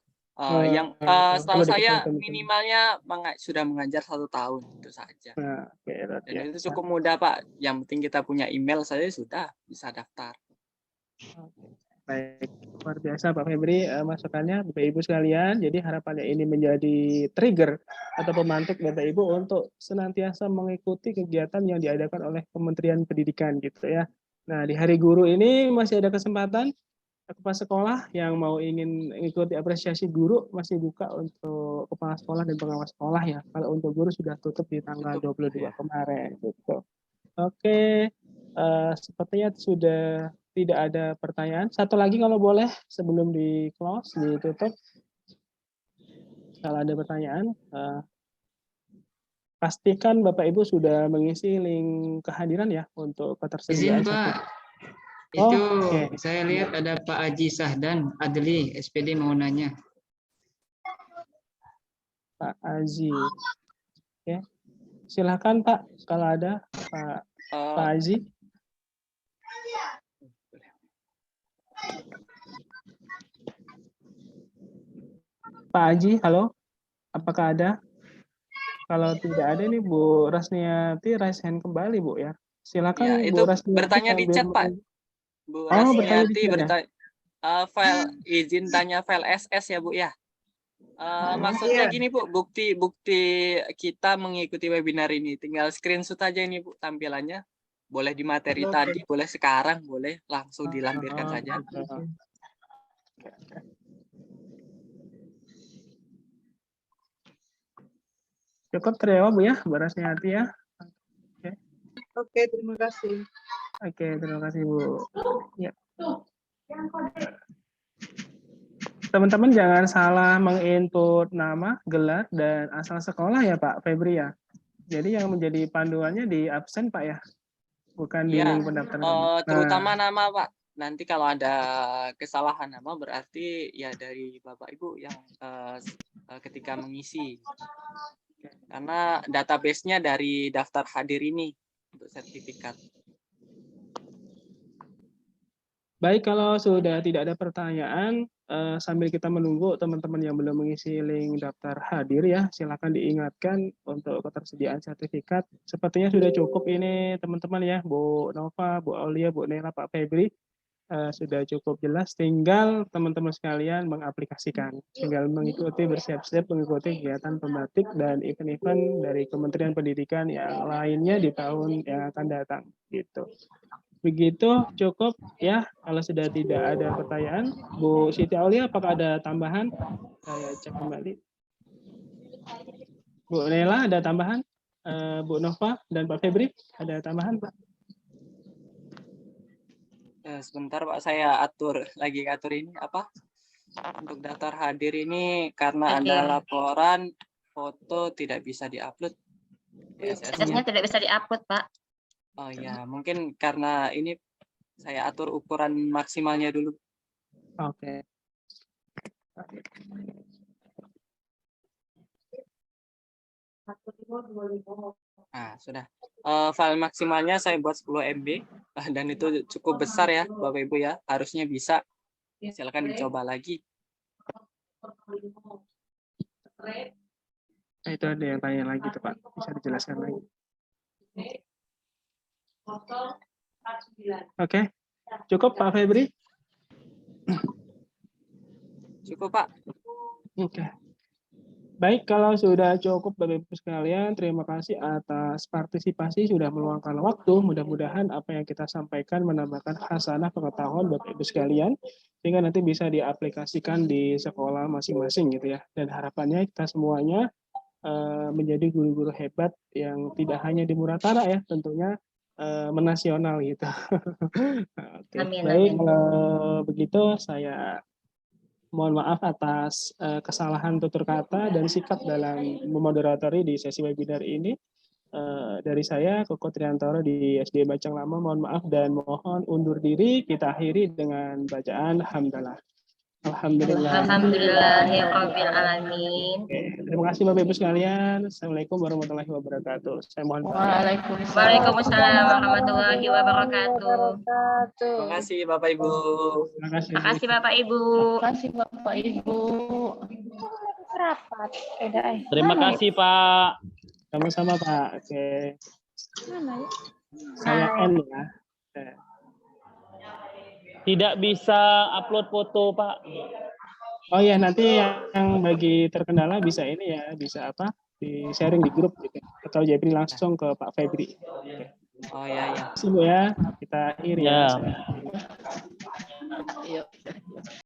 Yang setahu saya minimalnya sudah mengajar 1 tahun itu saja. Dan itu cukup mudah, Pak. Yang penting kita punya email saja sudah bisa daftar. Baik, luar biasa Pak Febri masukannya Bapak Ibu sekalian. Jadi harapannya ini menjadi trigger atau pemantik Bapak Ibu untuk senantiasa mengikuti kegiatan yang diadakan oleh Kementerian Pendidikan gitu ya. Nah, di Hari Guru ini masih ada kesempatan kepala sekolah yang mau ingin mengikuti apresiasi guru masih buka untuk kepala sekolah dan pengawas sekolah ya. Kalau untuk guru sudah tutup di tanggal 22 kemarin gitu. Oke, sepertinya sudah tidak ada pertanyaan. Satu lagi kalau boleh sebelum di close, ditutup. Kalau ada pertanyaan, pastikan Bapak Ibu sudah mengisi link kehadiran ya untuk ketersediaan. Izin Pak, itu saya lihat ada Pak Haji Sahdan Adli, SPD mau nanya. Pak Haji, oke. Silakan Pak, kalau ada Pak Haji. Pak Haji, halo, apakah ada? Kalau tidak ada nih Bu Rasniati raise hand kembali Bu ya. Silakan Ya, Bu itu Rasniati. bertanya di chat Pak. Bu bertanya Rasniati di chat ya? bertanya file izin tanya file SS ya Bu ya. Maksudnya gini Bu, bukti kita mengikuti webinar ini tinggal screenshot aja ini Bu tampilannya. Boleh di materi tadi, boleh sekarang, boleh langsung dilampirkan saja. Cukup terjawab Bu ya, Bu Rasniati ya. Oke, terima kasih. Oke, terima kasih Bu. Ya. Teman-teman jangan salah menginput nama, gelar, dan asal sekolah ya Pak Febri ya. Jadi yang menjadi panduannya di absen Pak ya, bukan di Iya, link pendaftaran. terutama nama Pak. Nanti kalau ada kesalahan nama berarti ya dari Bapak Ibu yang ketika mengisi. Karena database-nya dari daftar hadir ini untuk sertifikat. Baik, kalau sudah tidak ada pertanyaan, sambil kita menunggu teman-teman yang belum mengisi link daftar hadir ya, silakan diingatkan untuk ketersediaan sertifikat. Sepertinya sudah cukup ini teman-teman ya, Bu Nova, Bu Aulia, Bu Nela, Pak Febri. Sudah cukup jelas, tinggal teman-teman sekalian mengaplikasikan, tinggal mengikuti, bersiap-siap mengikuti kegiatan pembatik dan event-event dari Kementerian Pendidikan yang lainnya di tahun yang akan datang gitu. Begitu cukup ya, kalau sudah tidak ada pertanyaan. Bu Siti Aulia, apakah ada tambahan? Saya cek kembali. Bu Nela ada tambahan? Bu Nova dan Pak Febri ada tambahan Pak? Sebentar Pak, saya atur ini apa untuk daftar hadir ini karena ada laporan foto tidak bisa diupload. SS-nya tidak bisa diupload Pak. Oh ya, mungkin karena ini saya atur ukuran maksimalnya dulu. Oke. Nah, sudah. File maksimalnya saya buat 10 MB dan itu cukup besar ya Bapak Ibu ya, harusnya bisa. Silakan dicoba lagi. Itu ada yang tanya lagi tuh Pak, bisa dijelaskan lagi. Oke, cukup Pak Febri? Cukup Pak. Oke. Baik, kalau sudah cukup Bapak Ibu sekalian, terima kasih atas partisipasi sudah meluangkan waktu. Mudah-mudahan apa yang kita sampaikan menambahkan khasanah pengetahuan Bapak Ibu sekalian, sehingga nanti bisa diaplikasikan di sekolah masing-masing gitu ya. Dan harapannya kita semuanya menjadi guru-guru hebat yang tidak hanya di Muratara ya, tentunya menasional gitu. Oke. Baik, kalau begitu saya mohon maaf atas kesalahan tutur kata dan sikap dalam memoderatori di sesi webinar ini. dari saya, Koko Triantoro di SD Bacang Lama, mohon maaf dan mohon undur diri. Kita akhiri dengan bacaan Hamdalah. Alhamdulillah. Alhamdulillahirabbil alamin. Terima kasih Bapak Ibu sekalian. Assalamualaikum warahmatullahi wabarakatuh. Saya mohon Waalaikumsalam warahmatullahi wabarakatuh. Terima kasih Bapak Ibu. Terima kasih. Terima kasih Bapak Ibu. Terima kasih Bapak Ibu. Rapat. Terima kasih Pak. Sama-sama Pak. Oke. Mana ya? Saya N ya. Tidak bisa upload foto Pak. Oh ya, nanti yang bagi terkendala bisa ini ya, bisa apa? Di sharing di grup gitu. Atau Jepri langsung ke Pak Febri. Oh ya ya. Terima kasih Bu ya. Kita akhiri ya. Ya.